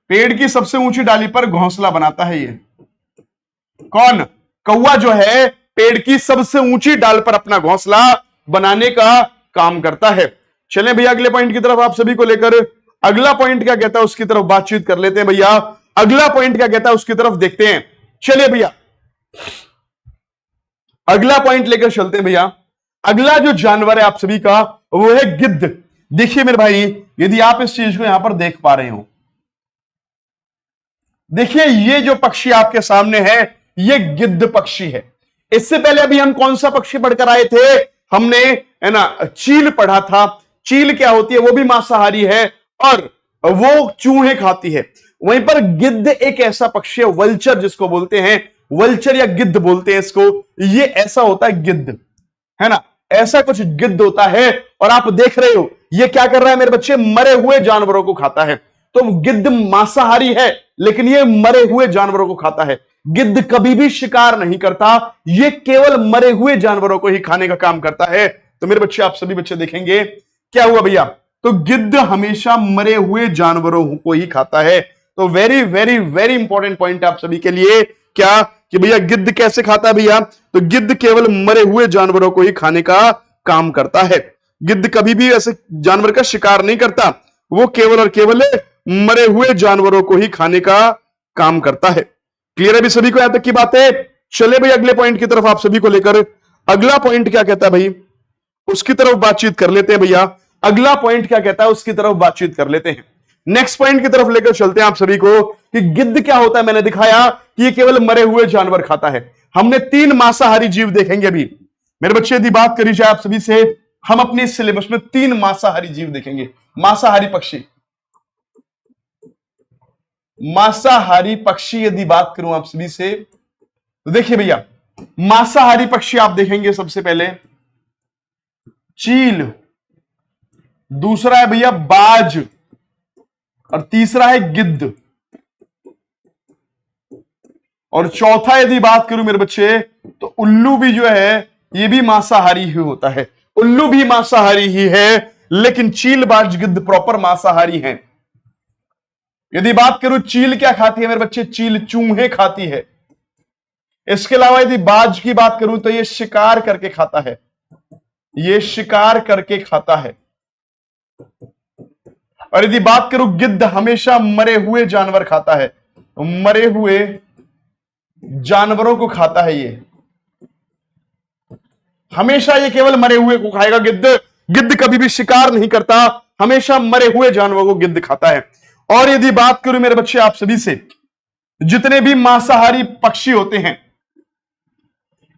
पेड़ की सबसे ऊंची डाली पर घोंसला बनाता है। ये कौन, कौवा जो है पेड़ की सबसे ऊंची डाल पर अपना घोंसला बनाने का काम करता है। चलें भैया अगले पॉइंट की तरफ, आप सभी को लेकर अगला पॉइंट क्या कहता है उसकी तरफ बातचीत कर लेते हैं भैया। अगला पॉइंट क्या कहता है उसकी तरफ देखते हैं। चलिए भैया अगला पॉइंट लेकर चलते हैं भैया। अगला जो जानवर है आप सभी का वो है गिद्ध। देखिए मेरे भाई, यदि आप इस चीज को यहां पर देख पा रहे हो, देखिए ये जो पक्षी आपके सामने है ये गिद्ध पक्षी है। इससे पहले अभी हम कौन सा पक्षी पढ़कर आए थे, हमने है ना चील पढ़ा था। चील क्या होती है, वो भी मांसाहारी है और वो चूहे खाती है। वहीं पर गिद्ध एक ऐसा पक्षी है, वल्चर जिसको बोलते हैं, वल्चर या गिद्ध बोलते हैं इसको। ये ऐसा होता है गिद्ध, है ना, ऐसा कुछ गिद्ध होता है। और आप देख रहे हो ये क्या कर रहा है मेरे बच्चे, मरे हुए जानवरों को खाता है। तो गिद्ध मांसाहारी है लेकिन ये मरे हुए जानवरों को खाता है। गिद्ध कभी भी शिकार नहीं करता, ये केवल मरे हुए जानवरों को ही खाने का काम करता है। तो मेरे बच्चे, आप सभी बच्चे देखेंगे क्या हुआ भैया, तो गिद्ध हमेशा मरे हुए जानवरों को ही खाता है। तो very very very important point आप सभी के लिए, क्या कि भैया गिद्ध कैसे खाता है भैया, तो गिद्ध केवल मरे हुए जानवरों को ही खाने का काम करता है। गिद्ध कभी भी ऐसे जानवर का शिकार नहीं करता, वो केवल और केवल मरे हुए जानवरों को ही खाने का काम करता है। क्लियर है भी सभी को यहां तक की बात है। चले भाई अगले पॉइंट की तरफ आप सभी को लेकर, अगला पॉइंट क्या कहता है भाई उसकी तरफ बातचीत कर लेते हैं भैया। अगला पॉइंट क्या कहता है उसकी तरफ बातचीत कर लेते हैं। नेक्स्ट पॉइंट की तरफ लेकर चलते हैं आप सभी को कि गिद्ध क्या होता है। मैंने दिखाया कि ये केवल मरे हुए जानवर खाता है। हमने 3 मांसाहारी जीव देखेंगे अभी मेरे बच्चे, यदि बात करी जाए आप सभी से, हम अपने सिलेबस में 3 मांसाहारी जीव देखेंगे। मांसाहारी पक्षी, मांसाहारी पक्षी यदि बात करूं आप सभी से तो देखिए भैया, मांसाहारी पक्षी आप देखेंगे सबसे पहले चील, दूसरा है भैया बाज और तीसरा है गिद्ध, और चौथा यदि बात करूं मेरे बच्चे तो उल्लू भी जो है ये भी मांसाहारी ही होता है। उल्लू भी मांसाहारी ही है लेकिन चील बाज गिद्ध प्रॉपर मांसाहारी हैं। यदि बात करूं चील क्या खाती है मेरे बच्चे, चील चूहे खाती है। इसके अलावा यदि बाज की बात करूं तो ये शिकार करके खाता है, ये शिकार करके खाता है। और यदि बात करूं गिद्ध हमेशा मरे हुए जानवर खाता है, तो मरे हुए जानवरों को खाता है। ये हमेशा ये केवल मरे हुए को खाएगा गिद्ध। गिद्ध कभी भी शिकार नहीं करता, हमेशा मरे हुए जानवरों को गिद्ध खाता है। और यदि बात करूं मेरे बच्चे आप सभी से, जितने भी मांसाहारी पक्षी होते हैं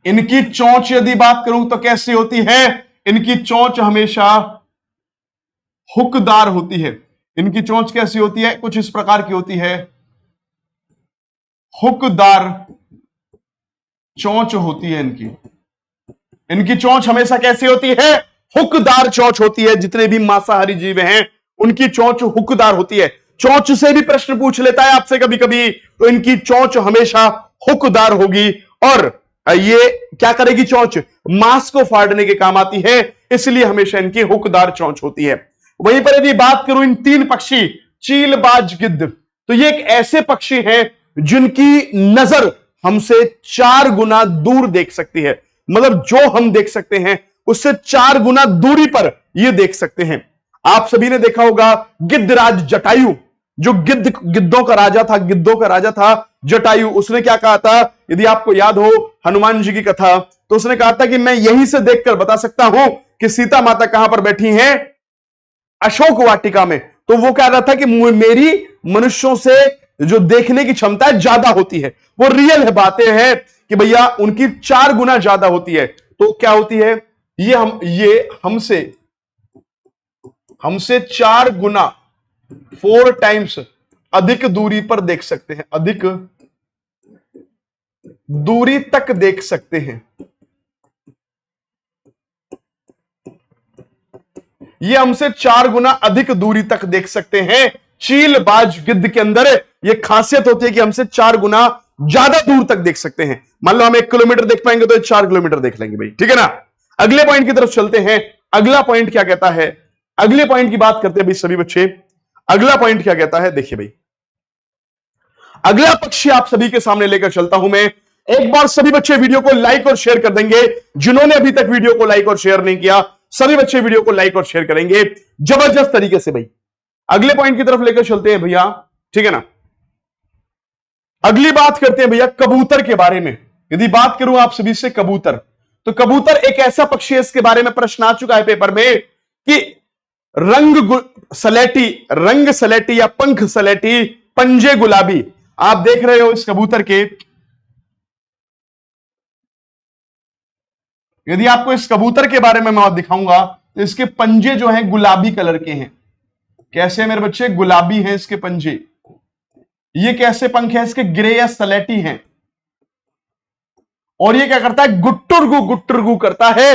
इनकी चोंच यदि बात करूं तो कैसी होती है, इनकी चोंच हमेशा हुकदार होती है। इनकी चोंच कैसी होती है, कुछ इस प्रकार की होती है, हुकदार चोंच होती है इनकी। इनकी चोंच हमेशा कैसी होती है, हुकदार चोंच होती है। जितने भी मांसाहारी जीव हैं उनकी चोंच हुकदार होती है। चोंच से भी प्रश्न पूछ लेता है आपसे कभी कभी, तो इनकी चोंच हमेशा हुकदार होगी। और ये क्या करेगी, चोंच मांस को फाड़ने के काम आती है, इसलिए हमेशा इनकी हुकदार चोंच होती है। वहीं पर यदि बात करूं इन 3 पक्षी चील बाज गिद्ध, तो ये एक ऐसे पक्षी हैं जिनकी नजर हमसे 4 गुना दूर देख सकती है। मतलब जो हम देख सकते हैं उससे 4 गुना दूरी पर ये देख सकते हैं। आप सभी ने देखा होगा गिद्धराज जटायु, जो गिद्धों का राजा था, गिद्धों का राजा था जटायु, उसने क्या कहा था, यदि आपको याद हो हनुमान जी की कथा, तो उसने कहा था कि मैं यहीं से देखकर बता सकता हूं कि सीता माता कहां पर बैठी हैं, अशोक वाटिका में। तो वो कह रहा था कि मेरी मनुष्यों से जो देखने की क्षमता है ज्यादा होती है, वो रियल है, बातें हैं कि भैया उनकी 4 गुना ज्यादा होती है। तो क्या होती है, ये हमसे 4 गुना 4 टाइम्स अधिक दूरी पर देख सकते हैं, अधिक दूरी तक देख सकते हैं। ये हमसे 4 गुना अधिक दूरी तक देख सकते हैं। चीलबाज गिद्ध के अंदर ये खासियत होती है कि हमसे 4 गुना ज्यादा दूर तक देख सकते हैं। मान लो हम 1 किलोमीटर देख पाएंगे तो 4 किलोमीटर देख लेंगे भाई, ठीक है ना। अगले पॉइंट की तरफ चलते हैं। अगला पॉइंट क्या कहता है, अगले पॉइंट की बात करते हैं भाई सभी बच्चे। अगला पॉइंट क्या कहता है, देखिए भाई, अगला पक्षी आप सभी के सामने लेकर चलता हूं मैं। एक बार सभी बच्चे वीडियो को लाइक और शेयर कर देंगे। जिन्होंने अभी तक वीडियो को लाइक और शेयर नहीं किया, सभी बच्चे वीडियो को लाइक और शेयर करेंगे जबरदस्त तरीके से भाई। अगले पॉइंट की तरफ लेकर चलते हैं भैया, ठीक है ना। अगली बात करते हैं भैया कबूतर के बारे में। यदि बात करूं आप सभी से कबूतर, तो कबूतर एक ऐसा पक्षी है, इसके बारे में प्रश्न आ चुका है पेपर में कि रंग सलेटी या पंख सलेटी, पंजे गुलाबी। आप देख रहे हो इस कबूतर के, यदि आपको इस कबूतर के बारे में मैं दिखाऊंगा तो इसके पंजे जो हैं गुलाबी कलर के हैं। कैसे मेरे बच्चे, गुलाबी हैं इसके पंजे। ये कैसे पंख है इसके, ग्रे या सलेटी हैं। और ये क्या करता है, गुट्टुरगु गुट्टुरगु करता है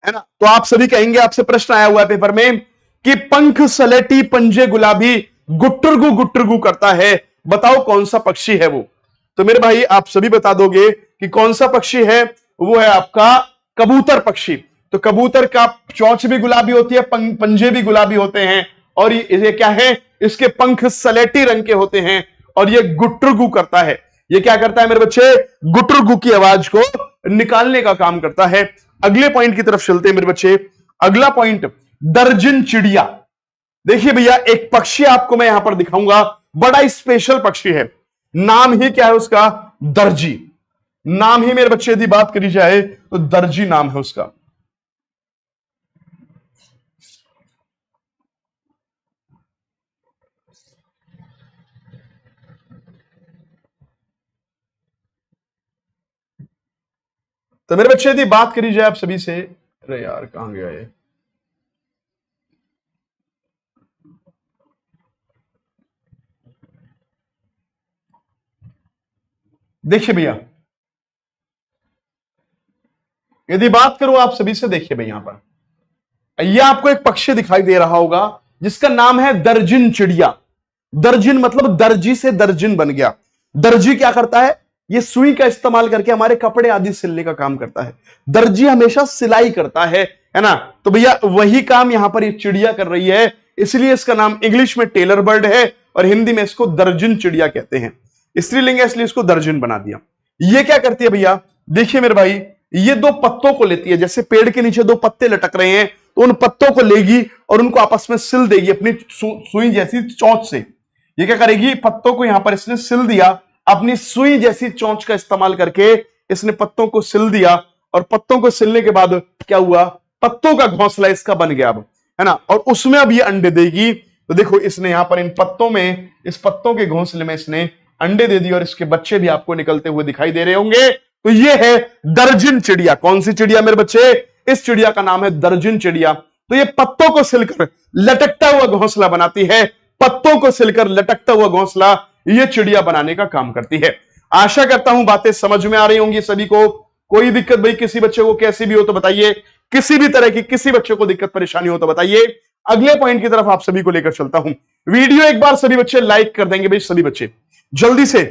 ना। तो आप सभी कहेंगे, आपसे प्रश्न आया हुआ है पेपर में कि पंख सलेटी पंजे गुलाबी गुट्टुरगु गुट्टुरगु करता है, बताओ कौन सा पक्षी है वो। तो मेरे भाई आप सभी बता दोगे कि कौन सा पक्षी है, वो है आपका कबूतर पक्षी। तो कबूतर का चोंच भी गुलाबी होती है, पंजे भी गुलाबी होते हैं, और ये क्या है, इसके पंख सलेटी रंग के होते हैं, और ये गुट्टुरगु करता है। ये क्या करता है मेरे बच्चे, गुट्टुरगु की आवाज को निकालने का काम करता है। अगले पॉइंट की तरफ चलते हैं मेरे बच्चे। अगला पॉइंट, दर्जन चिड़िया। देखिए भैया एक पक्षी आपको मैं यहां पर दिखाऊंगा, बड़ा स्पेशल पक्षी है। नाम ही क्या है उसका, दर्जी। नाम ही मेरे बच्चे यदि बात करी जाए तो दर्जी नाम है उसका। तो मेरे बच्चे यदि बात करी जाए आप सभी से, अरे यार कहां गया ये, देखिए भैया यदि बात करूं आप सभी से, देखिए भाई यहां पर यह आपको एक पक्षी दिखाई दे रहा होगा जिसका नाम है दर्जन चिड़िया। दर्जन मतलब दर्जी से दर्जन बन गया। दर्जी क्या करता है, ये सुई का इस्तेमाल करके हमारे कपड़े आदि सिलने का काम करता है। दर्जी हमेशा सिलाई करता है ना। तो भैया वही काम यहां पर ये चिड़िया कर रही है, इसलिए इसका नाम इंग्लिश में टेलर बर्ड है और हिंदी में इसको दर्जन चिड़िया कहते हैं। स्त्रीलिंग है इसलिए इसको दर्जन बना दिया। ये क्या करती है भैया, देखिए मेरे भाई, ये 2 पत्तों को लेती है, जैसे पेड़ के नीचे 2 पत्ते लटक रहे हैं, तो उन पत्तों को लेगी और उनको आपस में सिल देगी अपनी सुई जैसी चोंच से। ये क्या करेगी, पत्तों को यहां पर इसने सिल दिया, अपनी सुई जैसी चोंच का इस्तेमाल करके इसने पत्तों को सिल दिया, और पत्तों को सिलने के बाद क्या हुआ, पत्तों का घोंसला इसका बन गया अब, है ना। और उसमें अब ये अंडे देगी। तो देखो इसने यहां पर इन पत्तों में, इस पत्तों के घोंसले में इसने अंडे दे दिए, और इसके बच्चे भी आपको निकलते हुए दिखाई दे रहे होंगे। तो ये है दर्जन चिड़िया। कौन सी चिड़िया मेरे बच्चे, इस चिड़िया का नाम है दर्जन चिड़िया। तो ये पत्तों को सिलकर लटकता हुआ घोंसला बनाती है, पत्तों को सिलकर लटकता हुआ घोंसला ये चिड़िया बनाने का काम करती है। आशा करता हूं बातें समझ में आ रही होंगी सभी को। कोई दिक्कत भाई किसी बच्चे को कैसी भी हो तो बताइए, किसी भी तरह की किसी बच्चे को दिक्कत परेशानी हो तो बताइए। अगले पॉइंट की तरफ आप सभी को लेकर चलता हूं। वीडियो एक बार सभी बच्चे लाइक कर देंगे भाई, सभी बच्चे जल्दी से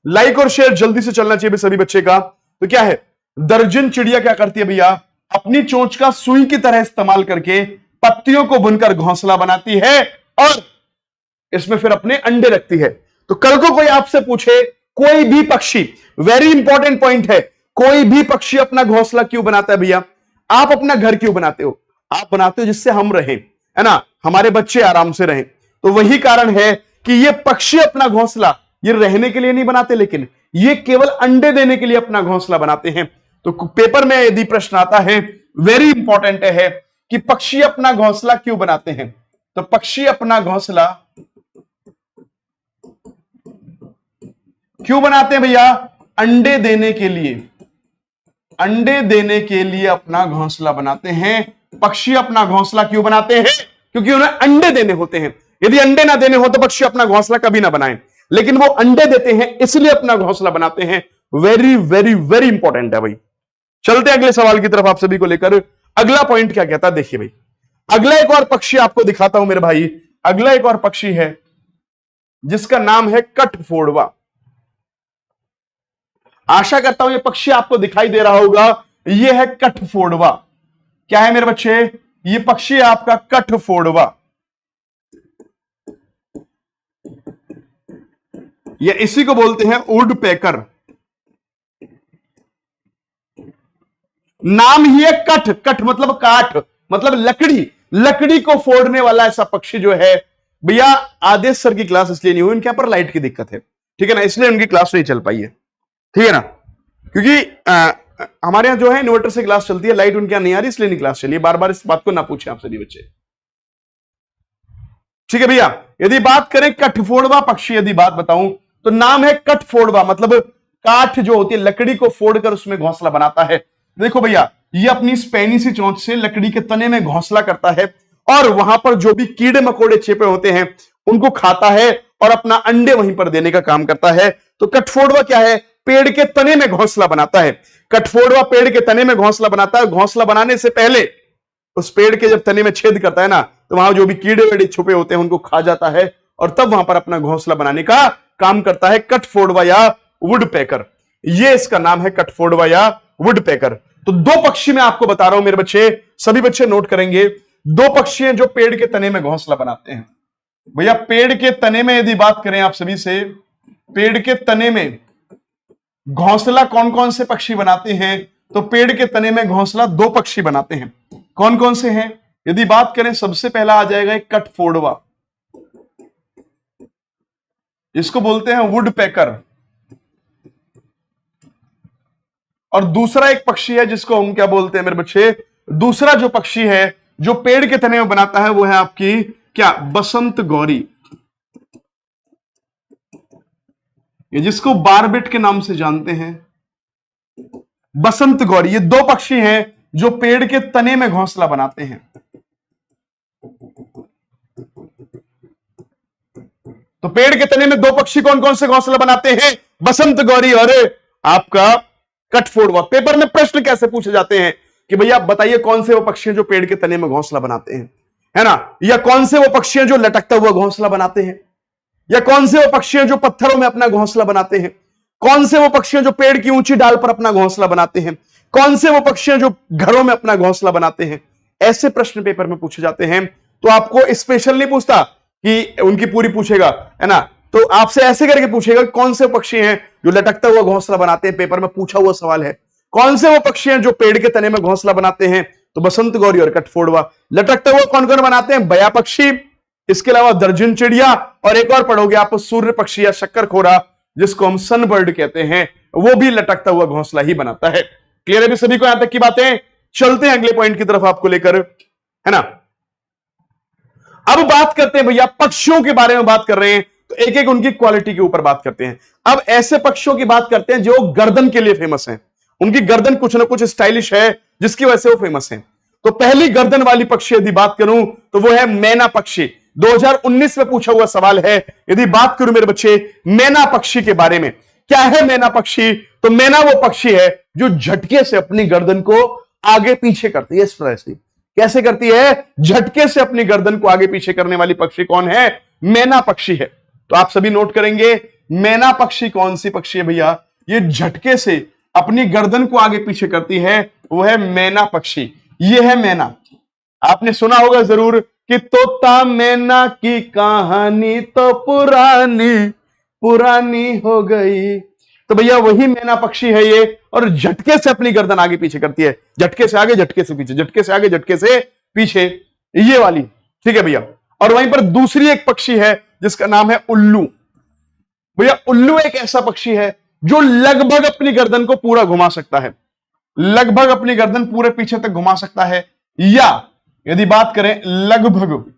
लाइक और शेयर जल्दी से चलना चाहिए सभी बच्चे का। तो क्या है, दर्जन चिड़िया क्या करती है भैया, अपनी चोंच का सुई की तरह इस्तेमाल करके पत्तियों को बुनकर घोंसला बनाती है और इसमें फिर अपने अंडे रखती है। तो कल को कोई आपसे पूछे, कोई भी पक्षी, वेरी इंपॉर्टेंट पॉइंट है, कोई भी पक्षी अपना घोंसला क्यों बनाता है भैया, आप अपना घर क्यों बनाते हो, आप बनाते हो जिससे हम रहें, है ना, हमारे बच्चे आराम से रहें। तो वही कारण है कि ये पक्षी अपना घोंसला ये रहने के लिए नहीं बनाते, लेकिन ये केवल अंडे देने के लिए अपना घोंसला बनाते हैं। तो पेपर में यदि प्रश्न आता है, वेरी इंपॉर्टेंट है कि पक्षी अपना घोंसला क्यों बनाते हैं, तो पक्षी अपना घोंसला क्यों बनाते हैं भैया? अंडे देने के लिए, अंडे देने के लिए अपना घोंसला बनाते हैं। पक्षी अपना घोंसला क्यों बनाते हैं? क्योंकि उन्हें अंडे देने होते हैं। यदि अंडे ना देने हो तो पक्षी अपना घोंसला कभी ना बनाएं, लेकिन वो अंडे देते हैं इसलिए अपना घोंसला बनाते हैं। वेरी वेरी वेरी इंपॉर्टेंट है भाई। चलते अगले सवाल की तरफ आप सभी को लेकर। अगला पॉइंट क्या कहता है, देखिए भाई, अगला एक और पक्षी आपको दिखाता हूं मेरे भाई। अगला एक और पक्षी है जिसका नाम है कठफोड़वा। आशा करता हूं ये पक्षी आपको दिखाई दे रहा होगा। यह है कठफोड़वा। क्या है मेरे बच्चे? ये पक्षी है आपका कठफोड़वा। ये इसी को बोलते हैं वुडपेकर। नाम ही है कठ। कठ मतलब काठ, मतलब लकड़ी। लकड़ी को फोड़ने वाला ऐसा पक्षी जो है भैया। आदेश सर की क्लास इसलिए नहीं हुई, उनके यहां पर लाइट की दिक्कत है, ठीक है ना, इसलिए उनकी क्लास नहीं चल पाई है, ठीक है ना, क्योंकि हमारे यहां जो है इन्वर्टर से क्लास चलती है, लाइट उनके यहां नहीं आ रही इसलिए नहीं क्लास चली। बार बार इस बात को ना पूछे आप सभी बच्चे, ठीक है भैया। यदि बात करें कठफोड़वा पक्षी, यदि बात बताऊं तो नाम है कठफोड़वा, मतलब काठ जो होती है लकड़ी को फोड़कर उसमें घोंसला बनाता है। देखो भैया, ये अपनी स्पैनी सी चोंच से लकड़ी के तने में घोंसला करता है और वहां पर जो भी कीड़े मकोड़े छिपे होते हैं उनको खाता है और अपना अंडे वहीं पर देने का काम करता है। तो कठफोड़वा क्या है? पेड़ के तने में घोंसला बनाता है। कठफोड़वा पेड़ के तने में घोंसला बनाता है। घोंसला बनाने से पहले उस पेड़ के जब तने में छेद करता है ना, तो वहां जो भी कीड़े वेड़े छुपे होते हैं उनको खा जाता है और तब वहां पर अपना घोंसला बनाने का काम करता है कठफोड़वा या वुडपेकर। ये इसका नाम है, कठफोड़वा या वुडपेकर। तो दो पक्षी मैं आपको बता रहा हूं मेरे बच्चे, सभी बच्चे नोट करेंगे। दो पक्षी हैं जो पेड़ के तने में घोंसला बनाते हैं। भैया पेड़ के तने में यदि बात करें आप सभी से, पेड़ के तने में घोंसला कौन कौन से पक्षी बनाते हैं? तो पेड़ के तने में घोंसला दो पक्षी बनाते हैं। कौन कौन से हैं? यदि बात करें, सबसे पहला आ जाएगा एक कठफोड़वा, इसको बोलते हैं वुडपेकर। और दूसरा एक पक्षी है जिसको हम क्या बोलते हैं मेरे बच्चे? दूसरा जो पक्षी है जो पेड़ के तने में बनाता है वो है आपकी क्या? बसंत गौरी, ये जिसको बारबिट के नाम से जानते हैं, बसंत गौरी। ये दो पक्षी हैं जो पेड़ के तने में घोंसला बनाते हैं। तो पेड़ के तने में दो पक्षी कौन कौन से घोंसला बनाते हैं? बसंत गौरी और आपका कठफोड़वा। पेपर में प्रश्न कैसे पूछे जाते हैं कि भैया बताइए कौन से वो पक्षी हैं जो पेड़ के तने में घोंसला बनाते हैं, है ना, या कौन से वो पक्षी हैं जो लटकता हुआ घोंसला बनाते हैं, या कौन से वो पक्षी हैं जो पत्थरों में अपना घोंसला बनाते हैं, कौन से वो पक्षी हैं जो पेड़ की ऊंची डाल पर अपना घोंसला बनाते हैं, कौन से वो पक्षी हैं जो घरों में अपना घोंसला बनाते हैं। ऐसे प्रश्न पेपर में पूछे जाते हैं। तो आपको स्पेशल नहीं पूछता कि उनकी पूरी पूछेगा, है ना, तो आपसे ऐसे करके पूछेगा कौन से पक्षी हैं जो लटकता हुआ घोंसला बनाते हैं। पेपर में पूछा हुआ सवाल है, कौन से वो पक्षी हैं जो पेड़ के तने में घोंसला बनाते हैं? तो बसंत गौरी और कठफोड़वा। लटकता हुआ कौन कौन बनाते हैं? बया पक्षी, इसके अलावा दर्जन चिड़िया, और एक और पढ़ोगे आप सूर्य पक्षी या शक्करखोरा जिसको हम सनबर्ड कहते हैं, वो भी लटकता हुआ घोंसला ही बनाता है। क्लियर है भी सभी को यहां तक की बातें? चलते हैं अगले पॉइंट की तरफ आपको लेकर, है ना। अब बात करते हैं भैया पक्षियों के बारे में बात कर रहे हैं तो एक एक उनकी क्वालिटी के ऊपर बात करते हैं। अब ऐसे पक्षियों की बात करते हैं जो गर्दन के लिए फेमस हैं। उनकी गर्दन कुछ ना कुछ स्टाइलिश है जिसकी वजह से वो फेमस हैं। तो पहली गर्दन वाली पक्षी यदि बात करूं तो वो है मैना पक्षी। 2019 में पूछा हुआ सवाल है। यदि बात करूं मेरे बच्चे मैना पक्षी के बारे में, क्या है मैना पक्षी? तो मैना वो पक्षी है जो झटके से अपनी गर्दन को आगे पीछे करती है। इस तरह से कैसे करती है? झटके से अपनी गर्दन को आगे पीछे करने वाली पक्षी कौन है? मैना पक्षी है। तो आप सभी नोट करेंगे, मैना पक्षी कौन सी पक्षी है भैया? ये झटके से अपनी गर्दन को आगे पीछे करती है, वो है मैना पक्षी। ये है मैना। आपने सुना होगा जरूर कि तोता मैना की कहानी तो पुरानी पुरानी हो गई। तो भैया वही मैना पक्षी है ये, और झटके से अपनी गर्दन आगे पीछे करती है। झटके से आगे, झटके से पीछे, झटके से आगे, झटके से पीछे, ये वाली, ठीक है भैया। और वहीं पर दूसरी एक पक्षी है जिसका नाम है उल्लू। भैया उल्लू एक ऐसा पक्षी है जो लगभग अपनी गर्दन को पूरा घुमा सकता है, लगभग अपनी गर्दन पूरे पीछे तक घुमा सकता है, या यदि बात करें लगभग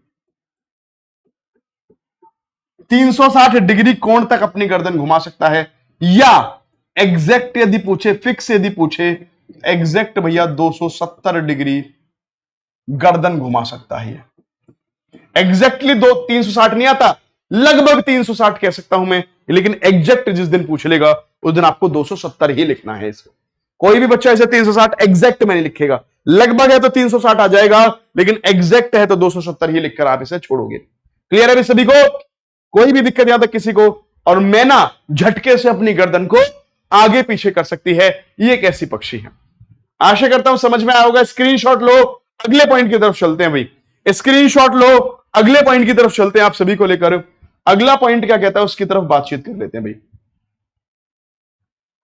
360 डिग्री कोण तक अपनी गर्दन घुमा सकता है, या एग्जैक्ट यदि पूछे, फिक्स यदि पूछे, एग्जैक्ट भैया 270 डिग्री गर्दन घुमा सकता है। एग्जैक्टली 360 नहीं आता, लगभग 360 कह सकता हूं मैं, लेकिन एग्जैक्ट जिस दिन पूछ लेगा उस दिन आपको 270 ही लिखना है इसको। कोई भी बच्चा ऐसे 360 एग्जैक्ट में नहीं लिखेगा, लगभग है तो 360 आ जाएगा, लेकिन एग्जैक्ट है तो 270 ही लिखकर आप इसे छोड़ोगे। क्लियर है अभी सभी को? कोई भी दिक्कत यहां तक किसी को? और मैना झटके से अपनी गर्दन को आगे पीछे कर सकती है, ये एक ऐसी पक्षी है। आशा करता हूं समझ में आया होगा। स्क्रीनशॉट लो, अगले पॉइंट की तरफ चलते हैं भाई। स्क्रीनशॉट लो, अगले पॉइंट की तरफ चलते हैं आप सभी को लेकर। अगला पॉइंट क्या कहता है उसकी तरफ बातचीत कर लेते हैं भाई।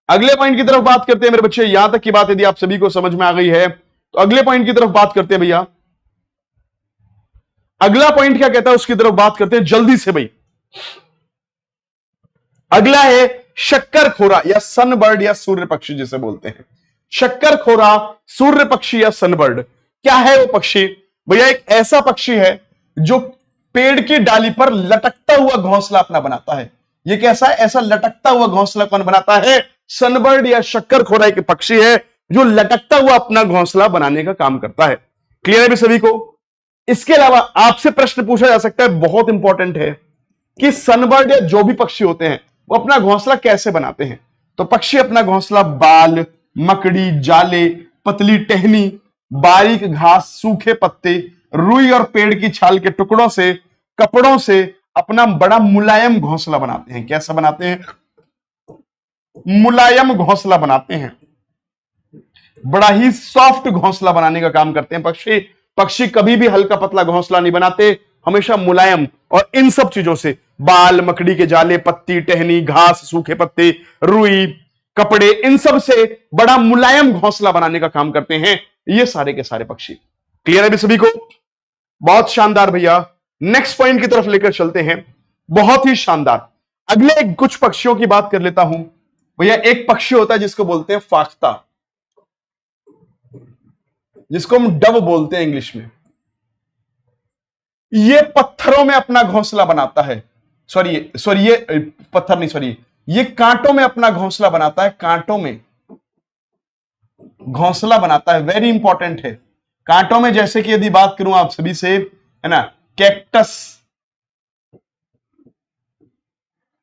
अगले पॉइंट की तरफ बात करते हैं मेरे बच्चे। यहां तक की बात यदि आप सभी को समझ में आ गई है तो अगले पॉइंट की तरफ बात करते हैं भैया। अगला पॉइंट क्या कहता है उसकी तरफ बात करते हैं जल्दी से भाई। अगला है शक्करखोरा या सनबर्ड या सूर्य पक्षी जिसे बोलते हैं। शक्करखोरा, सूर्य पक्षी या सनबर्ड, क्या है वो पक्षी? भैया एक ऐसा पक्षी है जो पेड़ की डाली पर लटकता हुआ घोंसला अपना बनाता है। ये कैसा है? ऐसा लटकता हुआ घोंसला कौन बनाता है? सनबर्ड या शक्करखोरा एक पक्षी है जो लटकता हुआ अपना घोंसला बनाने का काम करता है। क्लियर है भी सभी को? इसके अलावा आपसे प्रश्न पूछा जा सकता है, बहुत इंपॉर्टेंट है, कि सनबर्ड या जो भी पक्षी होते हैं वो अपना घोंसला कैसे बनाते हैं? तो पक्षी अपना घोंसला बाल, मकड़ी, जाले, पतली टहनी, बारीक घास, सूखे पत्ते, रुई और पेड़ की छाल के टुकड़ों से, कपड़ों से अपना बड़ा मुलायम घोंसला बनाते हैं। कैसा बनाते हैं? मुलायम घोंसला बनाते हैं। बड़ा ही सॉफ्ट घोंसला बनाने का काम करते हैं पक्षी। पक्षी कभी भी हल्का पतला घोंसला नहीं बनाते, हमेशा मुलायम। और इन सब चीजों से, बाल, मकड़ी के जाले, पत्ती, टहनी, घास, सूखे पत्ते, रुई, कपड़े, इन सब से बड़ा मुलायम घोंसला बनाने का काम करते हैं ये सारे के सारे पक्षी। क्लियर है भी सभी को? बहुत शानदार भैया। नेक्स्ट पॉइंट की तरफ लेकर चलते हैं, बहुत ही शानदार। अगले कुछ पक्षियों की बात कर लेता हूं भैया। एक पक्षी होता है जिसको बोलते हैं फाख्ता, जिसको हम डव बोलते हैं इंग्लिश में। ये पत्थरों में अपना घोंसला बनाता है। सॉरी ये पत्थर नहीं, सॉरी, ये कांटों में अपना घोंसला बनाता है। कांटों में घोंसला बनाता है, वेरी इंपॉर्टेंट है। कांटों में, जैसे कि यदि बात करूं आप सभी से, है ना, कैक्टस।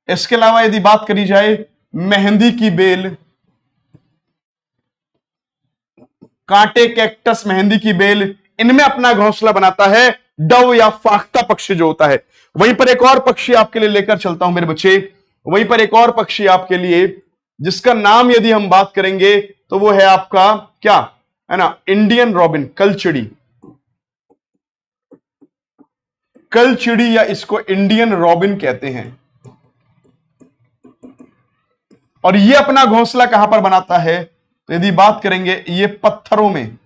इसके अलावा यदि बात करी जाए मेहंदी की बेल, कांटे, कैक्टस, मेहंदी की बेल, इनमें अपना घोंसला बनाता है डव या फाख्ता पक्षी जो होता है। वहीं पर एक और पक्षी आपके लिए लेकर चलता हूं मेरे बच्चे। वहीं पर एक और पक्षी आपके लिए जिसका नाम यदि हम बात करेंगे तो वो है आपका क्या, है ना, इंडियन रॉबिन, कलचिड़ी। कलचिड़ी या इसको इंडियन रॉबिन कहते हैं। और ये अपना घोंसला कहां पर बनाता है? तो यदि बात करेंगे ये पत्थरों में,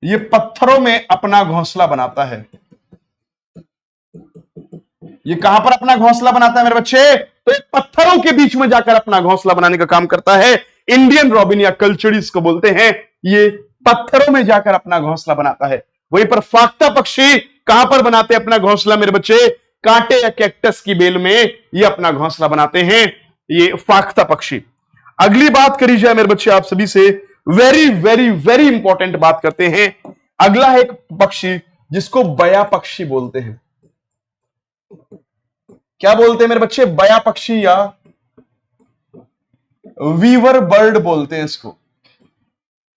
ये पत्थरों में अपना घोंसला बनाता है। ये कहां पर अपना घोंसला बनाता है मेरे बच्चे? तो ये पत्थरों के बीच में जाकर अपना घोंसला बनाने का काम करता है। इंडियन रॉबिन या कलचिड़ी इसको बोलते हैं, ये पत्थरों में जाकर अपना घोंसला बनाता है। वहीं पर फाख्ता पक्षी कहां पर बनाते हैं अपना घोंसला मेरे बच्चे? कांटे या कैक्टस की बेल में ये अपना घोंसला बनाते हैं, ये फाख्ता पक्षी। अगली बात करी जाए मेरे बच्चे आप सभी से, वेरी वेरी वेरी इंपॉर्टेंट बात करते हैं। अगला है एक पक्षी जिसको बया पक्षी बोलते हैं। क्या बोलते हैं मेरे बच्चे? बया पक्षी या वीवर बर्ड बोलते हैं इसको।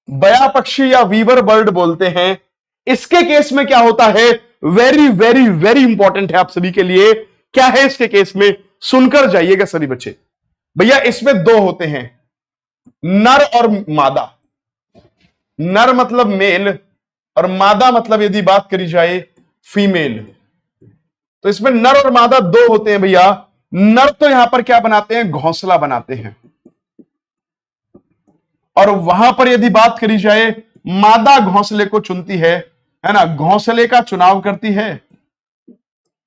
बया पक्षी या वीवर बर्ड बोलते हैं। इसके केस में क्या होता है? वेरी वेरी वेरी इंपॉर्टेंट है आप सभी के लिए। क्या है इसके केस में? सुनकर जाइएगा सभी बच्चे। भैया इसमें दो होते हैं, नर और मादा। नर मतलब मेल और मादा मतलब यदि बात करी जाए फीमेल। तो इसमें नर और मादा दो होते हैं भैया। नर तो यहां पर क्या बनाते हैं? घोंसला बनाते हैं। और वहां पर यदि बात करी जाए मादा घोंसले को चुनती है, है ना, घोंसले का चुनाव करती है,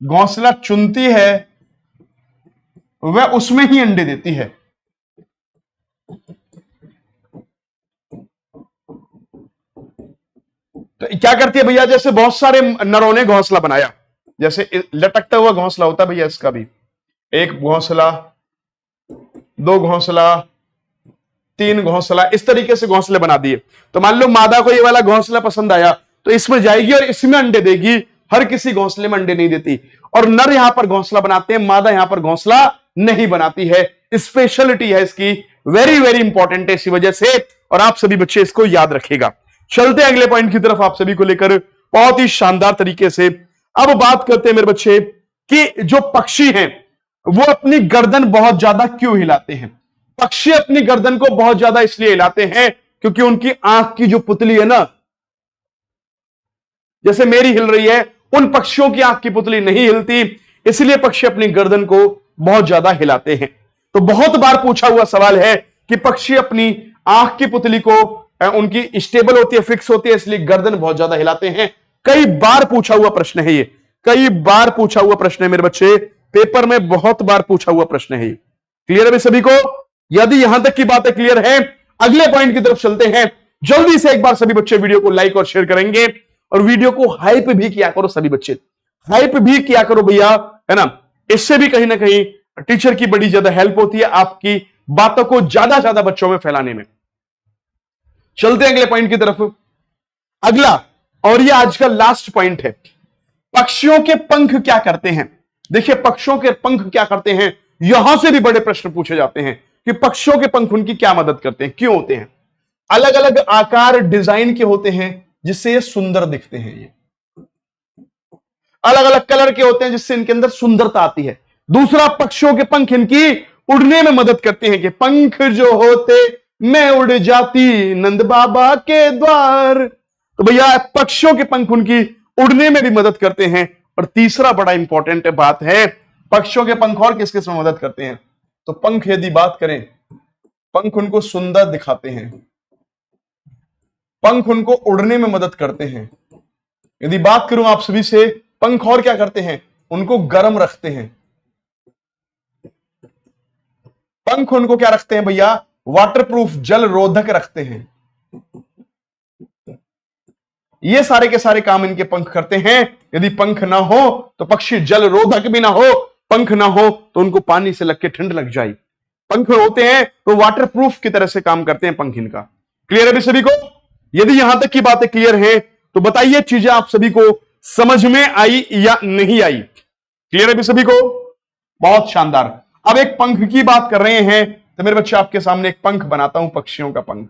घोंसला चुनती है, वह उसमें ही अंडे देती है। तो क्या करती है भैया, जैसे बहुत सारे नरों ने घोंसला बनाया, जैसे लटकता हुआ घोंसला होता है भैया, इसका भी एक घोंसला, दो घोंसला, तीन घोंसला, इस तरीके से घोंसले बना दिए। तो मान लो मादा को ये वाला घोंसला पसंद आया तो इसमें जाएगी और इसमें अंडे देगी, हर किसी घोंसले में अंडे नहीं देती। और नर यहां पर घोंसला बनाते हैं, मादा यहां पर घोंसला नहीं बनाती है। स्पेशलिटी है इसकी, वेरी वेरी इंपॉर्टेंट है इसी वजह से, और आप सभी बच्चे इसको याद रखेगा। चलते हैं अगले पॉइंट की तरफ आप सभी को लेकर बहुत ही शानदार तरीके से। अब बात करते हैं मेरे बच्चे कि जो पक्षी हैं वो अपनी गर्दन बहुत ज्यादा क्यों हिलाते हैं। पक्षी अपनी गर्दन को बहुत ज्यादा इसलिए हिलाते हैं क्योंकि उनकी आंख की जो पुतली है ना, जैसे मेरी हिल रही है, उन पक्षियों की आंख की पुतली नहीं हिलती, इसलिए पक्षी अपनी गर्दन को बहुत ज्यादा हिलाते हैं। तो बहुत बार पूछा हुआ सवाल है कि पक्षी अपनी आंख की पुतली को, उनकी स्टेबल होती है, फिक्स होती है, इसलिए गर्दन बहुत ज्यादा हिलाते हैं। कई बार पूछा हुआ प्रश्न है ये, कई बार पूछा हुआ प्रश्न है मेरे बच्चे, पेपर में बहुत बार पूछा हुआ प्रश्न है ये। क्लियर है सभी को? यदि यहां तक की बातें क्लियर है, अगले पॉइंट की तरफ चलते हैं। जल्दी से एक बार सभी बच्चे वीडियो को लाइक और शेयर करेंगे, और वीडियो को हाइप भी किया करो सभी बच्चे, हाइप भी किया करो भैया, है ना। इससे भी कहीं ना कहीं टीचर की बड़ी ज्यादा हेल्प होती है आपकी बातों को ज्यादा ज्यादा बच्चों में फैलाने में। चलते हैं अगले पॉइंट की तरफ। अगला, और ये आज का लास्ट पॉइंट है, पक्षियों के पंख क्या करते हैं। देखिए पक्षियों के पंख क्या करते हैं, यहां से भी बड़े प्रश्न पूछे जाते हैं कि पक्षियों के पंख उनकी क्या मदद करते हैं, क्यों होते हैं। अलग अलग आकार डिजाइन के होते हैं जिससे ये सुंदर दिखते हैं, ये अलग अलग कलर के होते हैं जिससे इनके अंदर सुंदरता आती है। दूसरा, पक्षियों के पंख इनकी उड़ने में मदद करते हैं कि पंख जो होते मैं उड़ जाती नंद बाबा के द्वार। तो भैया पक्षियों के पंख उनकी उड़ने में भी मदद करते हैं। और तीसरा बड़ा इंपॉर्टेंट बात है, पक्षियों के पंख और किस किस में मदद करते हैं। तो पंख यदि बात करें, पंख उनको सुंदर दिखाते हैं, पंख उनको उड़ने में मदद करते हैं। यदि बात करूं आप सभी से, पंख और क्या करते हैं, उनको गर्म रखते हैं। पंख उनको क्या रखते हैं भैया, वाटरप्रूफ, जल रोधक रखते हैं। ये सारे के सारे काम इनके पंख करते हैं। यदि पंख ना हो तो पक्षी जल रोधक भी ना हो, पंख ना हो तो उनको पानी से लग के ठंड लग जाए। पंख होते हैं तो वाटरप्रूफ की तरह से काम करते हैं पंख इनका। क्लियर है भी सभी को? यदि यहां तक की बातें क्लियर है तो बताइए चीजें आप सभी को समझ में आई या नहीं आई। क्लियर है भी सभी को? बहुत शानदार। अब एक पंख की बात कर रहे हैं तो मेरे बच्चे आपके सामने एक पंख बनाता हूं, पक्षियों का पंख।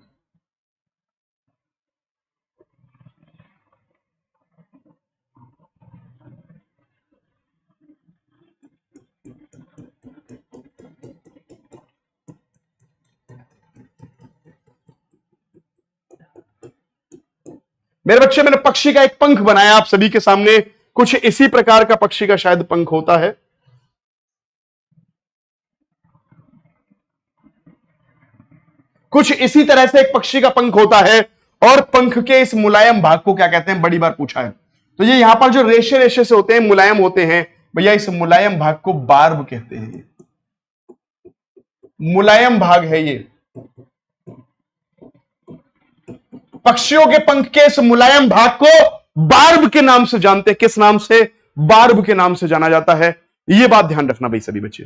मेरे बच्चे मैंने पक्षी का एक पंख बनाया आप सभी के सामने, कुछ इसी प्रकार का पक्षी का शायद पंख होता है। कुछ इसी तरह से एक पक्षी का पंख होता है, और पंख के इस मुलायम भाग को क्या कहते हैं, बड़ी बार पूछा है। तो ये यहां पर जो रेशे रेशे से होते हैं, मुलायम होते हैं भैया, इस मुलायम भाग को बार्ब कहते हैं। मुलायम भाग है ये, पक्षियों के पंख के इस मुलायम भाग को बार्ब के नाम से जानते हैं। किस नाम से? बार्ब के नाम से जाना जाता है। ये बात ध्यान रखना भाई सभी बच्चे।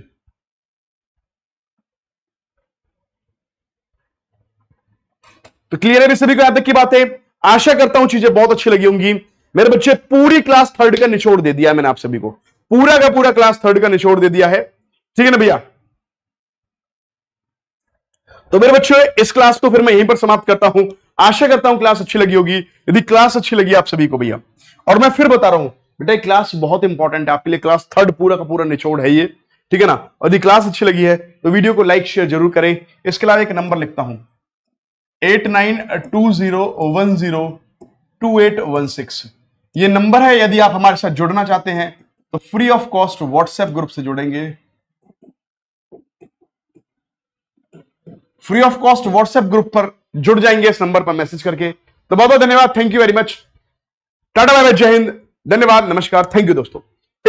तो क्लियर है भी सभी को यहां तक की बातें? आशा करता हूं चीजें बहुत अच्छी लगी होंगी। मेरे बच्चे पूरी क्लास थर्ड का निचोड़ दे दिया मैंने आप सभी को, पूरा का पूरा क्लास थर्ड का निचोड़ दे दिया है। ठीक है ना भैया? तो मेरे बच्चों इस क्लास को फिर मैं यहीं पर समाप्त करता हूं। आशा करता हूं क्लास अच्छी लगी होगी। यदि क्लास अच्छी लगी आप सभी को भैया, और मैं फिर बता रहा हूं बेटा क्लास बहुत इंपॉर्टेंट है आपके लिए, क्लास थर्ड पूरा का पूरा निचोड़ है ये। ठीक है ना? और यदि क्लास अच्छी लगी है तो वीडियो को लाइक शेयर जरूर करें। इसके अलावा एक नंबर लिखता हूं 8920102816, ये नंबर है। यदि आप हमारे साथ जुड़ना चाहते हैं तो free of cost WhatsApp group से जुड़ेंगे, free of cost WhatsApp group पर जुड़ जाएंगे इस नंबर पर मैसेज करके। तो बहुत बहुत धन्यवाद, thank you very much. Tata bye bye, जय हिंद, धन्यवाद, नमस्कार, थैंक यू दोस्तों।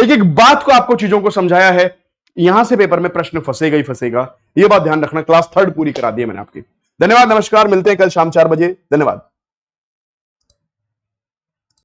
एक एक बात को आपको चीजों को समझाया है, यहां से पेपर में प्रश्न फंसेगा ही फंसेगा, यह बात ध्यान रखना। क्लास 3rd पूरी करा दी है मैंने आपकी। धन्यवाद, नमस्कार, मिलते हैं कल शाम 4 बजे। धन्यवाद।